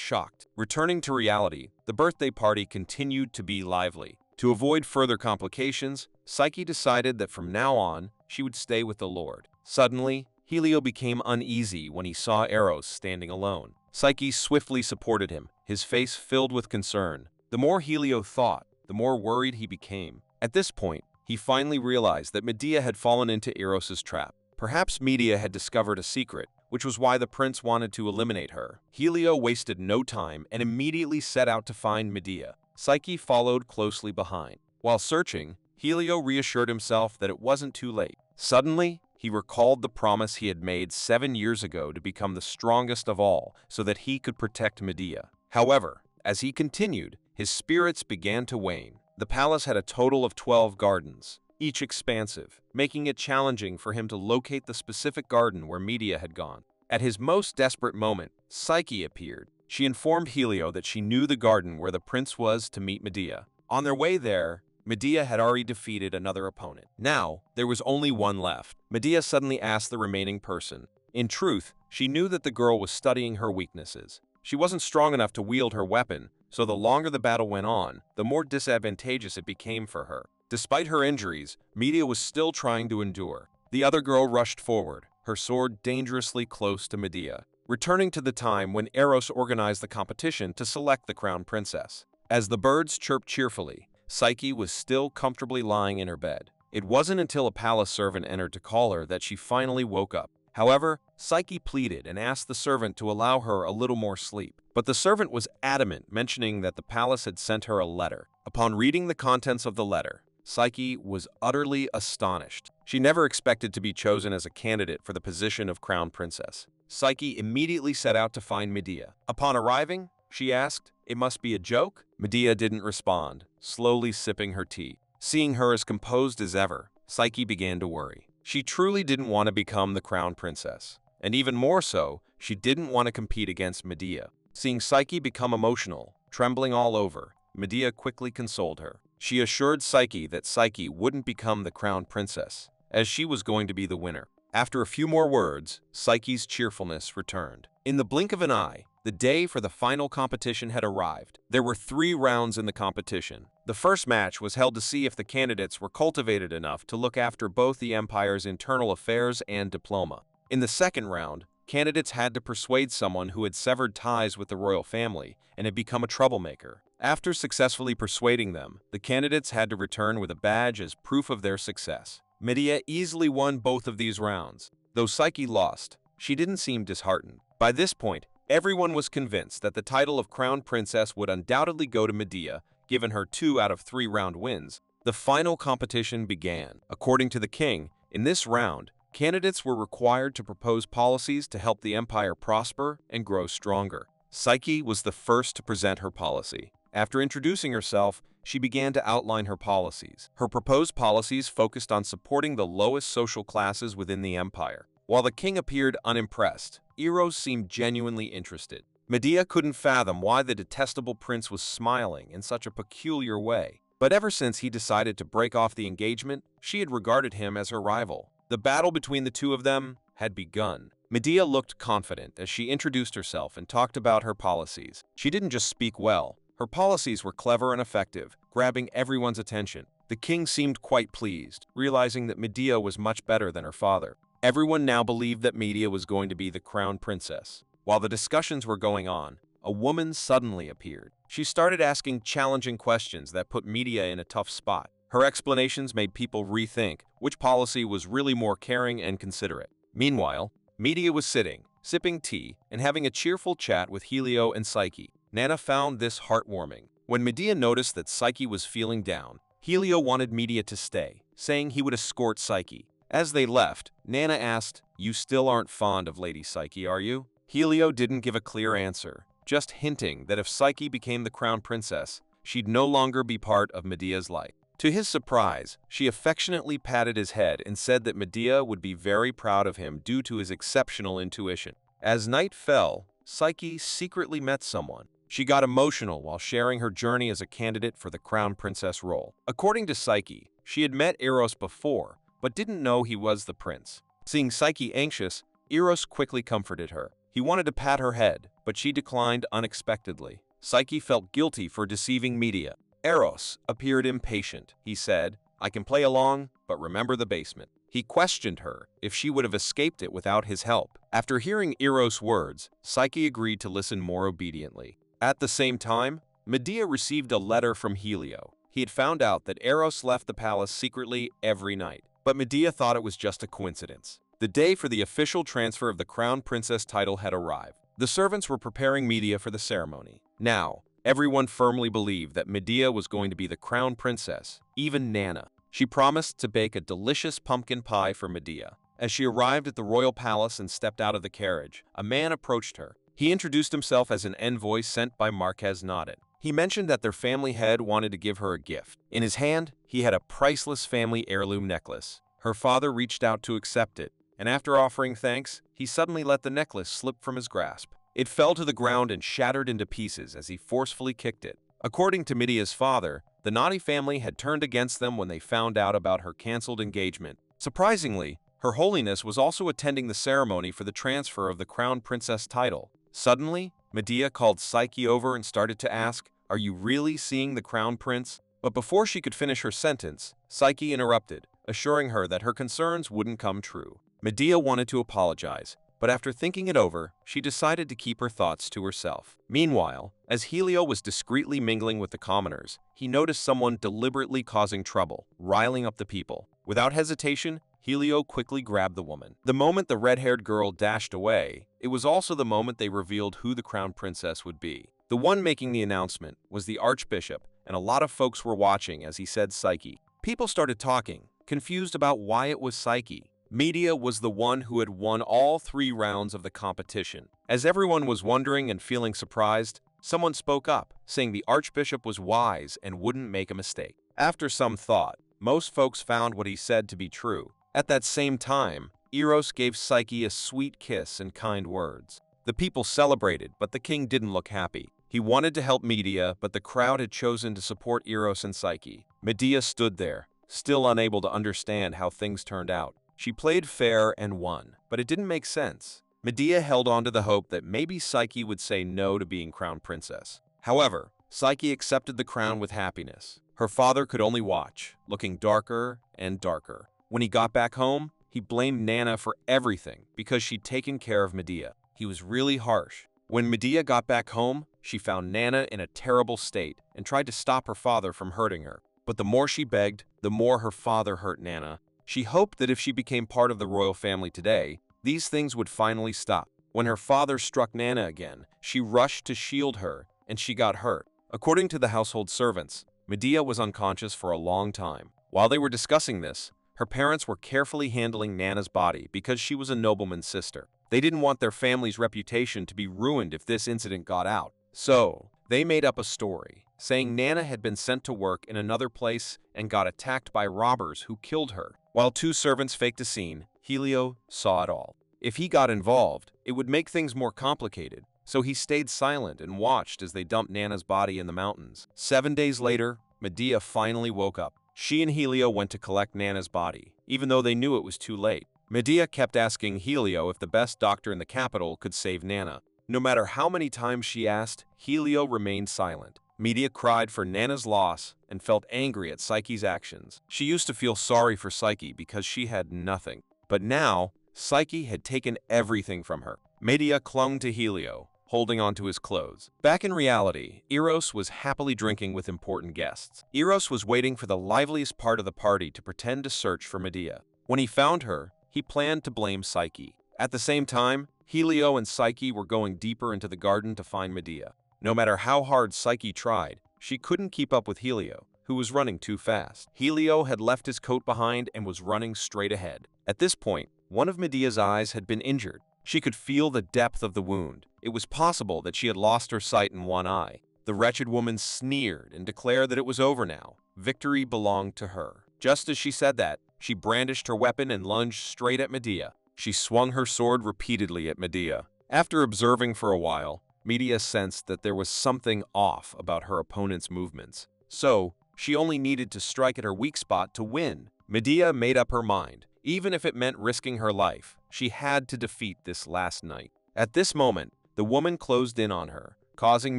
shocked. Returning to reality, the birthday party continued to be lively. To avoid further complications, Psyche decided that from now on, she would stay with the Lord. Suddenly, Helio became uneasy when he saw Eros standing alone. Psyche swiftly supported him, his face filled with concern. The more Helio thought, the more worried he became. At this point, he finally realized that Medea had fallen into Eros's trap. Perhaps Medea had discovered a secret, which was why the prince wanted to eliminate her. Helio wasted no time and immediately set out to find Medea. Psyche followed closely behind. While searching, Helio reassured himself that it wasn't too late. Suddenly, he recalled the promise he had made 7 years ago to become the strongest of all so that he could protect Medea. However, as he continued, his spirits began to wane. The palace had a total of 12 gardens, each expansive, making it challenging for him to locate the specific garden where Medea had gone. At his most desperate moment, Psyche appeared. She informed Helio that she knew the garden where the prince was to meet Medea. On their way there, Medea had already defeated another opponent. Now, there was only one left. Medea suddenly asked the remaining person. In truth, she knew that the girl was studying her weaknesses. She wasn't strong enough to wield her weapon, so the longer the battle went on, the more disadvantageous it became for her. Despite her injuries, Medea was still trying to endure. The other girl rushed forward, her sword dangerously close to Medea, returning to the time when Eros organized the competition to select the crown princess. As the birds chirped cheerfully, Psyche was still comfortably lying in her bed. It wasn't until a palace servant entered to call her that she finally woke up. However, Psyche pleaded and asked the servant to allow her a little more sleep. But the servant was adamant, mentioning that the palace had sent her a letter. Upon reading the contents of the letter, Psyche was utterly astonished. She never expected to be chosen as a candidate for the position of crown princess. Psyche immediately set out to find Medea. Upon arriving, she asked, "It must be a joke?" Medea didn't respond, slowly sipping her tea. Seeing her as composed as ever, Psyche began to worry. She truly didn't want to become the crown princess. And even more so, she didn't want to compete against Medea. Seeing Psyche become emotional, trembling all over, Medea quickly consoled her. She assured Psyche that Psyche wouldn't become the crown princess, as she was going to be the winner. After a few more words, Psyche's cheerfulness returned. In the blink of an eye, the day for the final competition had arrived. There were 3 rounds in the competition. The first match was held to see if the candidates were cultivated enough to look after both the empire's internal affairs and diploma. In the second round, candidates had to persuade someone who had severed ties with the royal family and had become a troublemaker. After successfully persuading them, the candidates had to return with a badge as proof of their success. Medea easily won both of these rounds. Though Psyche lost, she didn't seem disheartened. By this point, everyone was convinced that the title of crown princess would undoubtedly go to Medea, given her 2 out of 3 round wins. The final competition began. According to the king, in this round, candidates were required to propose policies to help the empire prosper and grow stronger. Psyche was the first to present her policy. After introducing herself, she began to outline her policies. Her proposed policies focused on supporting the lowest social classes within the empire. While the king appeared unimpressed, Eros seemed genuinely interested. Medea couldn't fathom why the detestable prince was smiling in such a peculiar way. But ever since he decided to break off the engagement, she had regarded him as her rival. The battle between the two of them had begun. Medea looked confident as she introduced herself and talked about her policies. She didn't just speak well. Her policies were clever and effective, grabbing everyone's attention. The king seemed quite pleased, realizing that Medea was much better than her father. Everyone now believed that Medea was going to be the crown princess. While the discussions were going on, a woman suddenly appeared. She started asking challenging questions that put Medea in a tough spot. Her explanations made people rethink which policy was really more caring and considerate. Meanwhile, Medea was sitting, sipping tea, and having a cheerful chat with Helio and Psyche. Nana found this heartwarming. When Medea noticed that Psyche was feeling down, Helio wanted Medea to stay, saying he would escort Psyche. As they left, Nana asked, "You still aren't fond of Lady Psyche, are you?" Helio didn't give a clear answer, just hinting that if Psyche became the crown princess, she'd no longer be part of Medea's life. To his surprise, she affectionately patted his head and said that Medea would be very proud of him due to his exceptional intuition. As night fell, Psyche secretly met someone. She got emotional while sharing her journey as a candidate for the crown princess role. According to Psyche, she had met Eros before, but didn't know he was the prince. Seeing Psyche anxious, Eros quickly comforted her. He wanted to pat her head, but she declined unexpectedly. Psyche felt guilty for deceiving Medea. Eros appeared impatient. He said, "I can play along, but remember the basement." He questioned her if she would have escaped it without his help. After hearing Eros' words, Psyche agreed to listen more obediently. At the same time, Medea received a letter from Helio. He had found out that Eros left the palace secretly every night, but Medea thought it was just a coincidence. The day for the official transfer of the crown princess title had arrived. The servants were preparing Medea for the ceremony. Now, everyone firmly believed that Medea was going to be the crown princess, even Nana. She promised to bake a delicious pumpkin pie for Medea. As she arrived at the royal palace and stepped out of the carriage, a man approached her. He introduced himself as an envoy sent by Marquez Naudin. He mentioned that their family head wanted to give her a gift. In his hand, he had a priceless family heirloom necklace. Her father reached out to accept it, and after offering thanks, he suddenly let the necklace slip from his grasp. It fell to the ground and shattered into pieces as he forcefully kicked it. According to Medea's father, the naughty family had turned against them when they found out about her canceled engagement. Surprisingly, Her Holiness was also attending the ceremony for the transfer of the crown princess title. Suddenly, Medea called Psyche over and started to ask, "Are you really seeing the crown prince?" But before she could finish her sentence, Psyche interrupted, assuring her that her concerns wouldn't come true. Medea wanted to apologize, but after thinking it over, she decided to keep her thoughts to herself. Meanwhile, as Helio was discreetly mingling with the commoners, he noticed someone deliberately causing trouble, riling up the people. Without hesitation, Helio quickly grabbed the woman. The moment the red-haired girl dashed away, it was also the moment they revealed who the crown princess would be. The one making the announcement was the archbishop, and a lot of folks were watching as he said Psyche. People started talking, confused about why it was Psyche. Medea was the one who had won all 3 rounds of the competition. As everyone was wondering and feeling surprised, someone spoke up, saying the archbishop was wise and wouldn't make a mistake. After some thought, most folks found what he said to be true. At that same time, Eros gave Psyche a sweet kiss and kind words. The people celebrated, but the king didn't look happy. He wanted to help Medea, but the crowd had chosen to support Eros and Psyche. Medea stood there, still unable to understand how things turned out. She played fair and won, but it didn't make sense. Medea held on to the hope that maybe Psyche would say no to being crown princess. However, Psyche accepted the crown with happiness. Her father could only watch, looking darker and darker. When he got back home, he blamed Nana for everything because she'd taken care of Medea. He was really harsh. When Medea got back home, she found Nana in a terrible state and tried to stop her father from hurting her. But the more she begged, the more her father hurt Nana. She hoped that if she became part of the royal family today, these things would finally stop. When her father struck Nana again, she rushed to shield her, and she got hurt. According to the household servants, Medea was unconscious for a long time. While they were discussing this, her parents were carefully handling Nana's body because she was a nobleman's sister. They didn't want their family's reputation to be ruined if this incident got out. So, they made up a story, saying Nana had been sent to work in another place and got attacked by robbers who killed her. While 2 servants faked a scene, Helio saw it all. If he got involved, it would make things more complicated, so he stayed silent and watched as they dumped Nana's body in the mountains. 7 days later, Medea finally woke up. She and Helio went to collect Nana's body, even though they knew it was too late. Medea kept asking Helio if the best doctor in the capital could save Nana. No matter how many times she asked, Helio remained silent. Medea cried for Nana's loss and felt angry at Psyche's actions. She used to feel sorry for Psyche because she had nothing. But now, Psyche had taken everything from her. Medea clung to Helio, holding onto his clothes. Back in reality, Eros was happily drinking with important guests. Eros was waiting for the liveliest part of the party to pretend to search for Medea. When he found her, he planned to blame Psyche. At the same time, Helio and Psyche were going deeper into the garden to find Medea. No matter how hard Psyche tried, she couldn't keep up with Helio, who was running too fast. Helio had left his coat behind and was running straight ahead. At this point, one of Medea's eyes had been injured. She could feel the depth of the wound. It was possible that she had lost her sight in one eye. The wretched woman sneered and declared that it was over now. Victory belonged to her. Just as she said that, she brandished her weapon and lunged straight at Medea. She swung her sword repeatedly at Medea. After observing for a while, Medea sensed that there was something off about her opponent's movements. So, she only needed to strike at her weak spot to win. Medea made up her mind. Even if it meant risking her life, she had to defeat this last knight. At this moment, the woman closed in on her, causing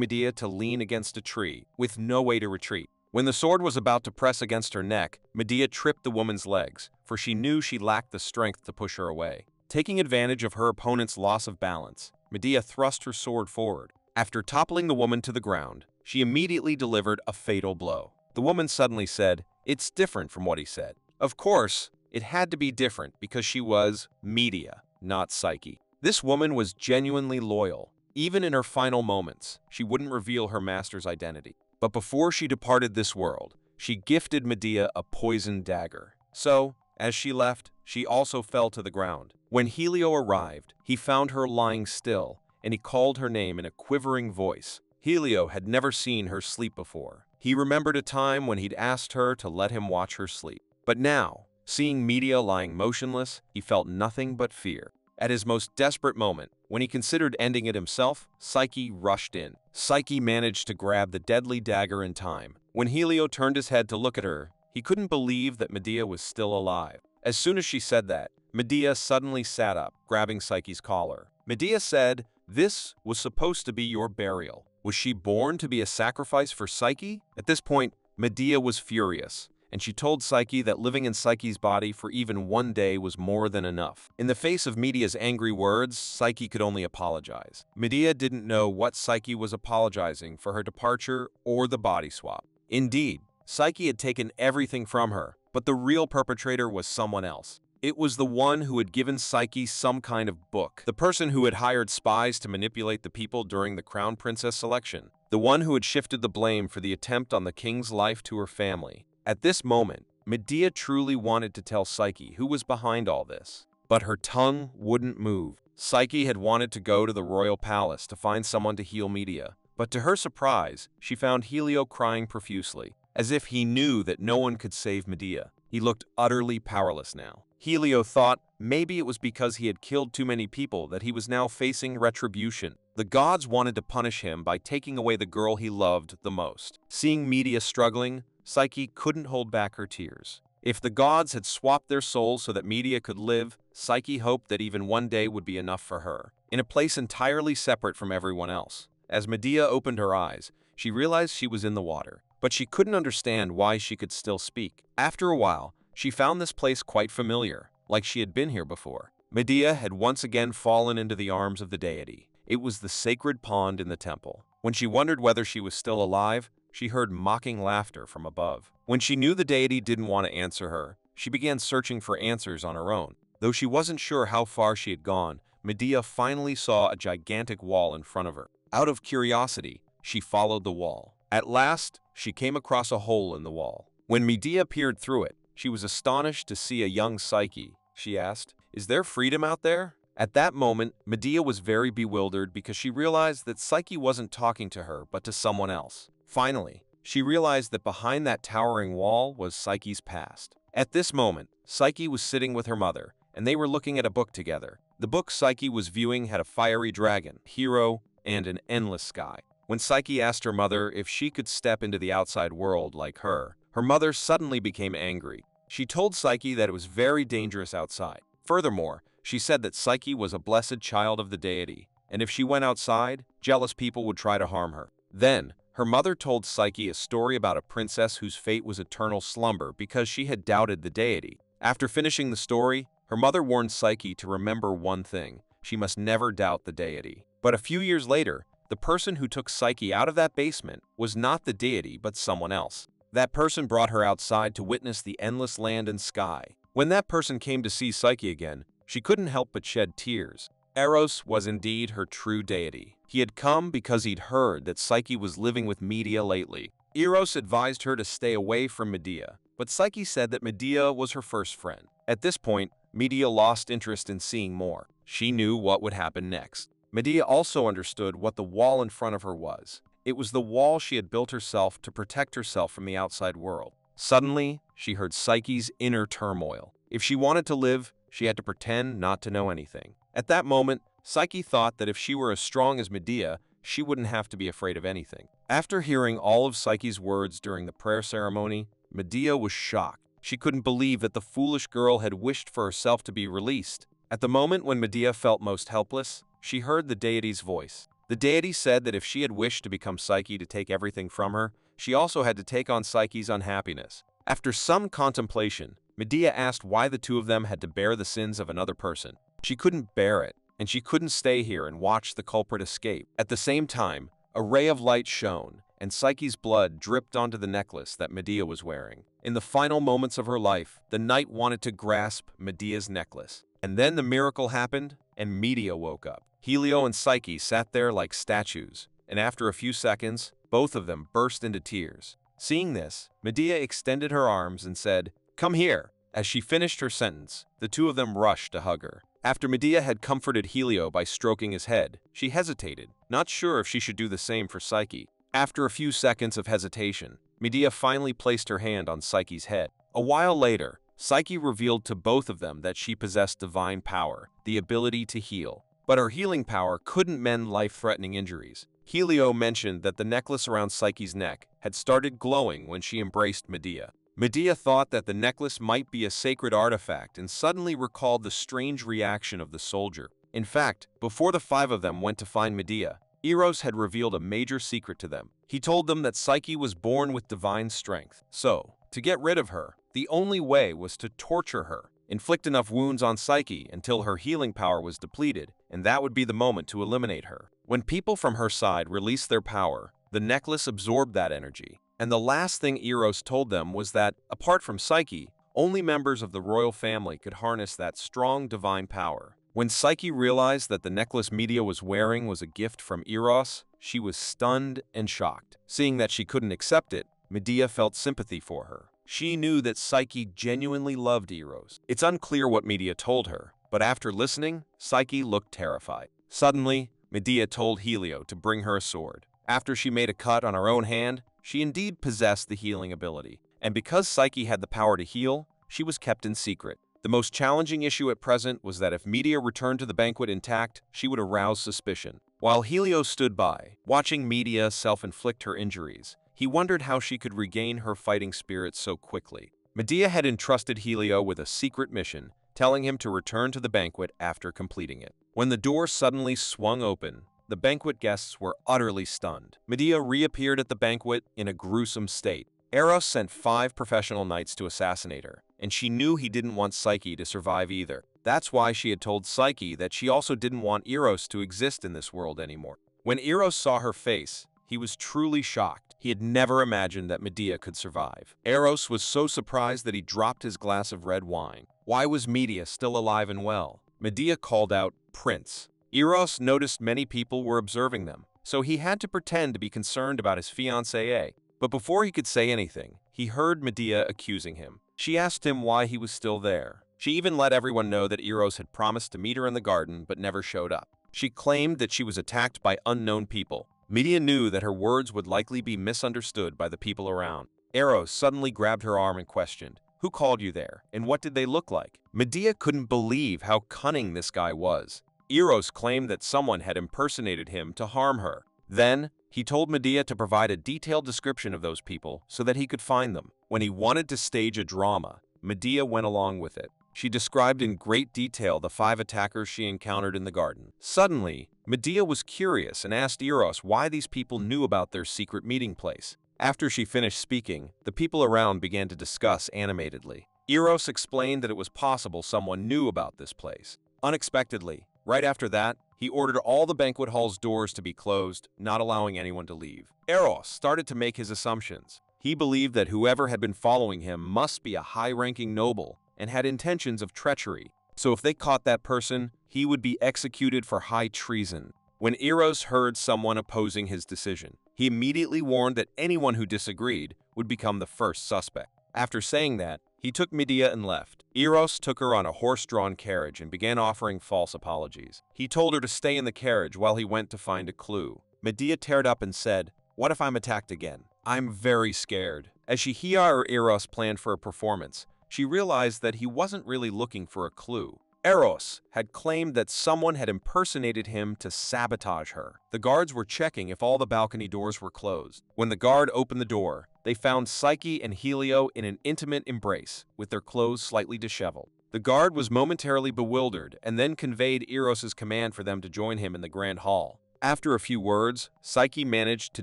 Medea to lean against a tree, with no way to retreat. When the sword was about to press against her neck, Medea tripped the woman's legs, for she knew she lacked the strength to push her away. Taking advantage of her opponent's loss of balance, Medea thrust her sword forward. After toppling the woman to the ground, she immediately delivered a fatal blow. The woman suddenly said, "It's different from what he said." Of course, it had to be different because she was Medea, not Psyche. This woman was genuinely loyal. Even in her final moments, she wouldn't reveal her master's identity. But before she departed this world, she gifted Medea a poisoned dagger. So, as she left, she also fell to the ground. When Helio arrived, he found her lying still, and he called her name in a quivering voice. Helio had never seen her sleep before. He remembered a time when he'd asked her to let him watch her sleep. But now, seeing Medea lying motionless, he felt nothing but fear. At his most desperate moment, when he considered ending it himself, Psyche rushed in. Psyche managed to grab the deadly dagger in time. When Helio turned his head to look at her, he couldn't believe that Medea was still alive. As soon as she said that, Medea suddenly sat up, grabbing Psyche's collar. Medea said, "This was supposed to be your burial." Was she born to be a sacrifice for Psyche? At this point, Medea was furious, and she told Psyche that living in Psyche's body for even one day was more than enough. In the face of Medea's angry words, Psyche could only apologize. Medea didn't know what Psyche was apologizing for, her departure or the body swap. Indeed, Psyche had taken everything from her, but the real perpetrator was someone else. It was the one who had given Psyche some kind of book, the person who had hired spies to manipulate the people during the crown princess selection, the one who had shifted the blame for the attempt on the king's life to her family. At this moment, Medea truly wanted to tell Psyche who was behind all this, but her tongue wouldn't move. Psyche had wanted to go to the royal palace to find someone to heal Medea, but to her surprise, she found Helio crying profusely, as if he knew that no one could save Medea. He looked utterly powerless now. Helio thought maybe it was because he had killed too many people that he was now facing retribution. The gods wanted to punish him by taking away the girl he loved the most. Seeing Medea struggling, Psyche couldn't hold back her tears. If the gods had swapped their souls so that Medea could live, Psyche hoped that even one day would be enough for her, in a place entirely separate from everyone else. As Medea opened her eyes, she realized she was in the water, but she couldn't understand why she could still speak. After a while, she found this place quite familiar, like she had been here before. Medea had once again fallen into the arms of the deity. It was the sacred pond in the temple. When she wondered whether she was still alive, she heard mocking laughter from above. When she knew the deity didn't want to answer her, she began searching for answers on her own. Though she wasn't sure how far she had gone, Medea finally saw a gigantic wall in front of her. Out of curiosity, she followed the wall. At last, she came across a hole in the wall. When Medea peered through it, she was astonished to see a young Psyche. She asked, "Is there freedom out there?" At that moment, Medea was very bewildered because she realized that Psyche wasn't talking to her but to someone else. Finally, she realized that behind that towering wall was Psyche's past. At this moment, Psyche was sitting with her mother, and they were looking at a book together. The book Psyche was viewing had a fiery dragon, hero, and an endless sky. When Psyche asked her mother if she could step into the outside world like her mother suddenly became angry. She told Psyche that it was very dangerous outside. Furthermore, she said that Psyche was a blessed child of the deity, and if she went outside, jealous people would try to harm her. Then, her mother told Psyche a story about a princess whose fate was eternal slumber because she had doubted the deity. After finishing the story, her mother warned Psyche to remember one thing: she must never doubt the deity. But a few years later, the person who took Psyche out of that basement was not the deity but someone else. That person brought her outside to witness the endless land and sky. When that person came to see Psyche again, she couldn't help but shed tears. Eros was indeed her true deity. He had come because he'd heard that Psyche was living with Medea lately. Eros advised her to stay away from Medea, but Psyche said that Medea was her first friend. At this point, Medea lost interest in seeing more. She knew what would happen next. Medea also understood what the wall in front of her was. It was the wall she had built herself to protect herself from the outside world. Suddenly, she heard Psyche's inner turmoil. If she wanted to live, she had to pretend not to know anything. At that moment, Psyche thought that if she were as strong as Medea, she wouldn't have to be afraid of anything. After hearing all of Psyche's words during the prayer ceremony, Medea was shocked. She couldn't believe that the foolish girl had wished for herself to be released. At the moment when Medea felt most helpless, she heard the deity's voice. The deity said that if she had wished to become Psyche to take everything from her, she also had to take on Psyche's unhappiness. After some contemplation, Medea asked why the two of them had to bear the sins of another person. She couldn't bear it, and she couldn't stay here and watch the culprit escape. At the same time, a ray of light shone, and Psyche's blood dripped onto the necklace that Medea was wearing. In the final moments of her life, the knight wanted to grasp Medea's necklace. And then the miracle happened, and Medea woke up. Helio and Psyche sat there like statues, and after a few seconds, both of them burst into tears. Seeing this, Medea extended her arms and said, "Come here." As she finished her sentence, the two of them rushed to hug her. After Medea had comforted Helio by stroking his head, she hesitated, not sure if she should do the same for Psyche. After a few seconds of hesitation, Medea finally placed her hand on Psyche's head. A while later, Psyche revealed to both of them that she possessed divine power, the ability to heal. But her healing power couldn't mend life-threatening injuries. Helio mentioned that the necklace around Psyche's neck had started glowing when she embraced Medea. Medea thought that the necklace might be a sacred artifact and suddenly recalled the strange reaction of the soldier. In fact, before the five of them went to find Medea, Eros had revealed a major secret to them. He told them that Psyche was born with divine strength. So, to get rid of her, the only way was to torture her, inflict enough wounds on Psyche until her healing power was depleted, and that would be the moment to eliminate her. When people from her side released their power, the necklace absorbed that energy. And the last thing Eros told them was that, apart from Psyche, only members of the royal family could harness that strong divine power. When Psyche realized that the necklace Medea was wearing was a gift from Eros, she was stunned and shocked. Seeing that she couldn't accept it, Medea felt sympathy for her. She knew that Psyche genuinely loved Eros. It's unclear what Medea told her, but after listening, Psyche looked terrified. Suddenly, Medea told Helio to bring her a sword. After she made a cut on her own hand, she indeed possessed the healing ability. And because Psyche had the power to heal, she was kept in secret. The most challenging issue at present was that if Medea returned to the banquet intact, she would arouse suspicion. While Helio stood by, watching Medea self-inflict her injuries, he wondered how she could regain her fighting spirit so quickly. Medea had entrusted Helio with a secret mission, telling him to return to the banquet after completing it. When the door suddenly swung open, the banquet guests were utterly stunned. Medea reappeared at the banquet in a gruesome state. Eros sent 5 professional knights to assassinate her, and she knew he didn't want Psyche to survive either. That's why she had told Psyche that she also didn't want Eros to exist in this world anymore. When Eros saw her face, he was truly shocked. He had never imagined that Medea could survive. Eros was so surprised that he dropped his glass of red wine. Why was Medea still alive and well? Medea called out, "Prince." Eros noticed many people were observing them, so he had to pretend to be concerned about his fiancée. But before he could say anything, he heard Medea accusing him. She asked him why he was still there. She even let everyone know that Eros had promised to meet her in the garden but never showed up. She claimed that she was attacked by unknown people. Medea knew that her words would likely be misunderstood by the people around. Eros suddenly grabbed her arm and questioned, "Who called you there, and what did they look like?" Medea couldn't believe how cunning this guy was. Eros claimed that someone had impersonated him to harm her. Then, he told Medea to provide a detailed description of those people so that he could find them. When he wanted to stage a drama, Medea went along with it. She described in great detail the 5 attackers she encountered in the garden. Suddenly, Medea was curious and asked Eros why these people knew about their secret meeting place. After she finished speaking, the people around began to discuss animatedly. Eros explained that it was possible someone knew about this place. Unexpectedly, right after that, he ordered all the banquet hall's doors to be closed, not allowing anyone to leave. Eros started to make his assumptions. He believed that whoever had been following him must be a high-ranking noble and had intentions of treachery. So if they caught that person, he would be executed for high treason. When Eros heard someone opposing his decision, he immediately warned that anyone who disagreed would become the first suspect. After saying that, he took Medea and left. Eros took her on a horse-drawn carriage and began offering false apologies. He told her to stay in the carriage while he went to find a clue. Medea teared up and said, "What if I'm attacked again? I'm very scared." As Shihia or Eros planned for a performance, she realized that he wasn't really looking for a clue. Eros had claimed that someone had impersonated him to sabotage her. The guards were checking if all the balcony doors were closed. When the guard opened the door, they found Psyche and Helio in an intimate embrace, with their clothes slightly disheveled. The guard was momentarily bewildered and then conveyed Eros's command for them to join him in the grand hall. After a few words, Psyche managed to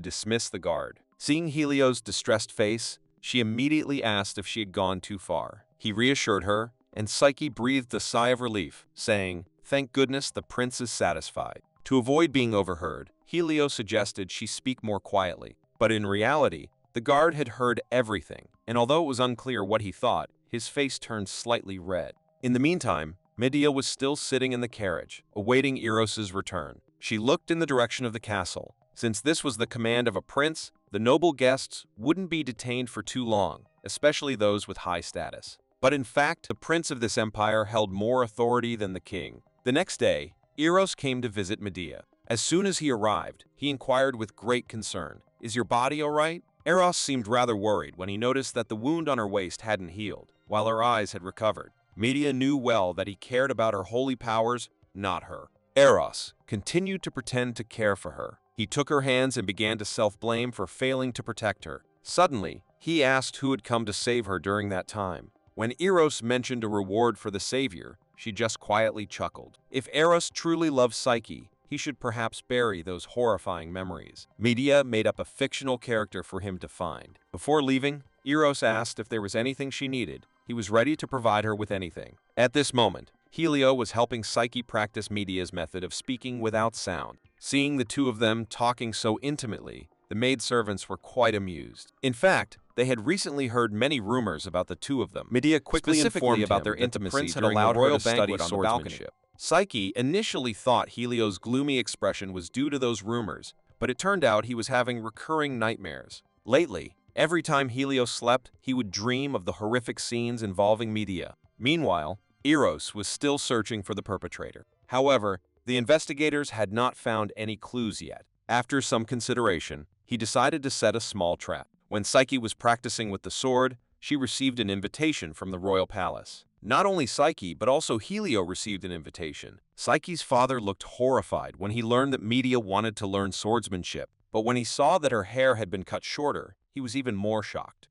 dismiss the guard. Seeing Helio's distressed face, she immediately asked if she had gone too far. He reassured her, and Psyche breathed a sigh of relief, saying, "Thank goodness the prince is satisfied." To avoid being overheard, Helio suggested she speak more quietly. But in reality, the guard had heard everything, and although it was unclear what he thought, his face turned slightly red. In the meantime, Medea was still sitting in the carriage, awaiting Eros's return. She looked in the direction of the castle. Since this was the command of a prince, the noble guests wouldn't be detained for too long, especially those with high status. But in fact, the prince of this empire held more authority than the king. The next day, Eros came to visit Medea. As soon as he arrived, he inquired with great concern, "Is your body all right?" Eros seemed rather worried when he noticed that the wound on her waist hadn't healed, while her eyes had recovered. Medea knew well that he cared about her holy powers, not her. Eros continued to pretend to care for her. He took her hands and began to self-blame for failing to protect her. Suddenly, he asked who had come to save her during that time. When Eros mentioned a reward for the savior, she just quietly chuckled. If Eros truly loved Psyche, he should perhaps bury those horrifying memories. Medea made up a fictional character for him to find. Before leaving, Eros asked if there was anything she needed. He was ready to provide her with anything. At this moment, Helio was helping Psyche practice Medea's method of speaking without sound. Seeing the two of them talking so intimately, the maidservants were quite amused. In fact, they had recently heard many rumors about the two of them. Medea quickly informed about their intimacy during the royal banquet on the balcony. Psyche initially thought Helio's gloomy expression was due to those rumors, but it turned out he was having recurring nightmares. Lately, every time Helio slept, he would dream of the horrific scenes involving Medea. Meanwhile, Eros was still searching for the perpetrator. However, the investigators had not found any clues yet. After some consideration, he decided to set a small trap. When Psyche was practicing with the sword, she received an invitation from the royal palace. Not only Psyche, but also Helio received an invitation. Psyche's father looked horrified when he learned that Medea wanted to learn swordsmanship, but when he saw that her hair had been cut shorter, he was even more shocked.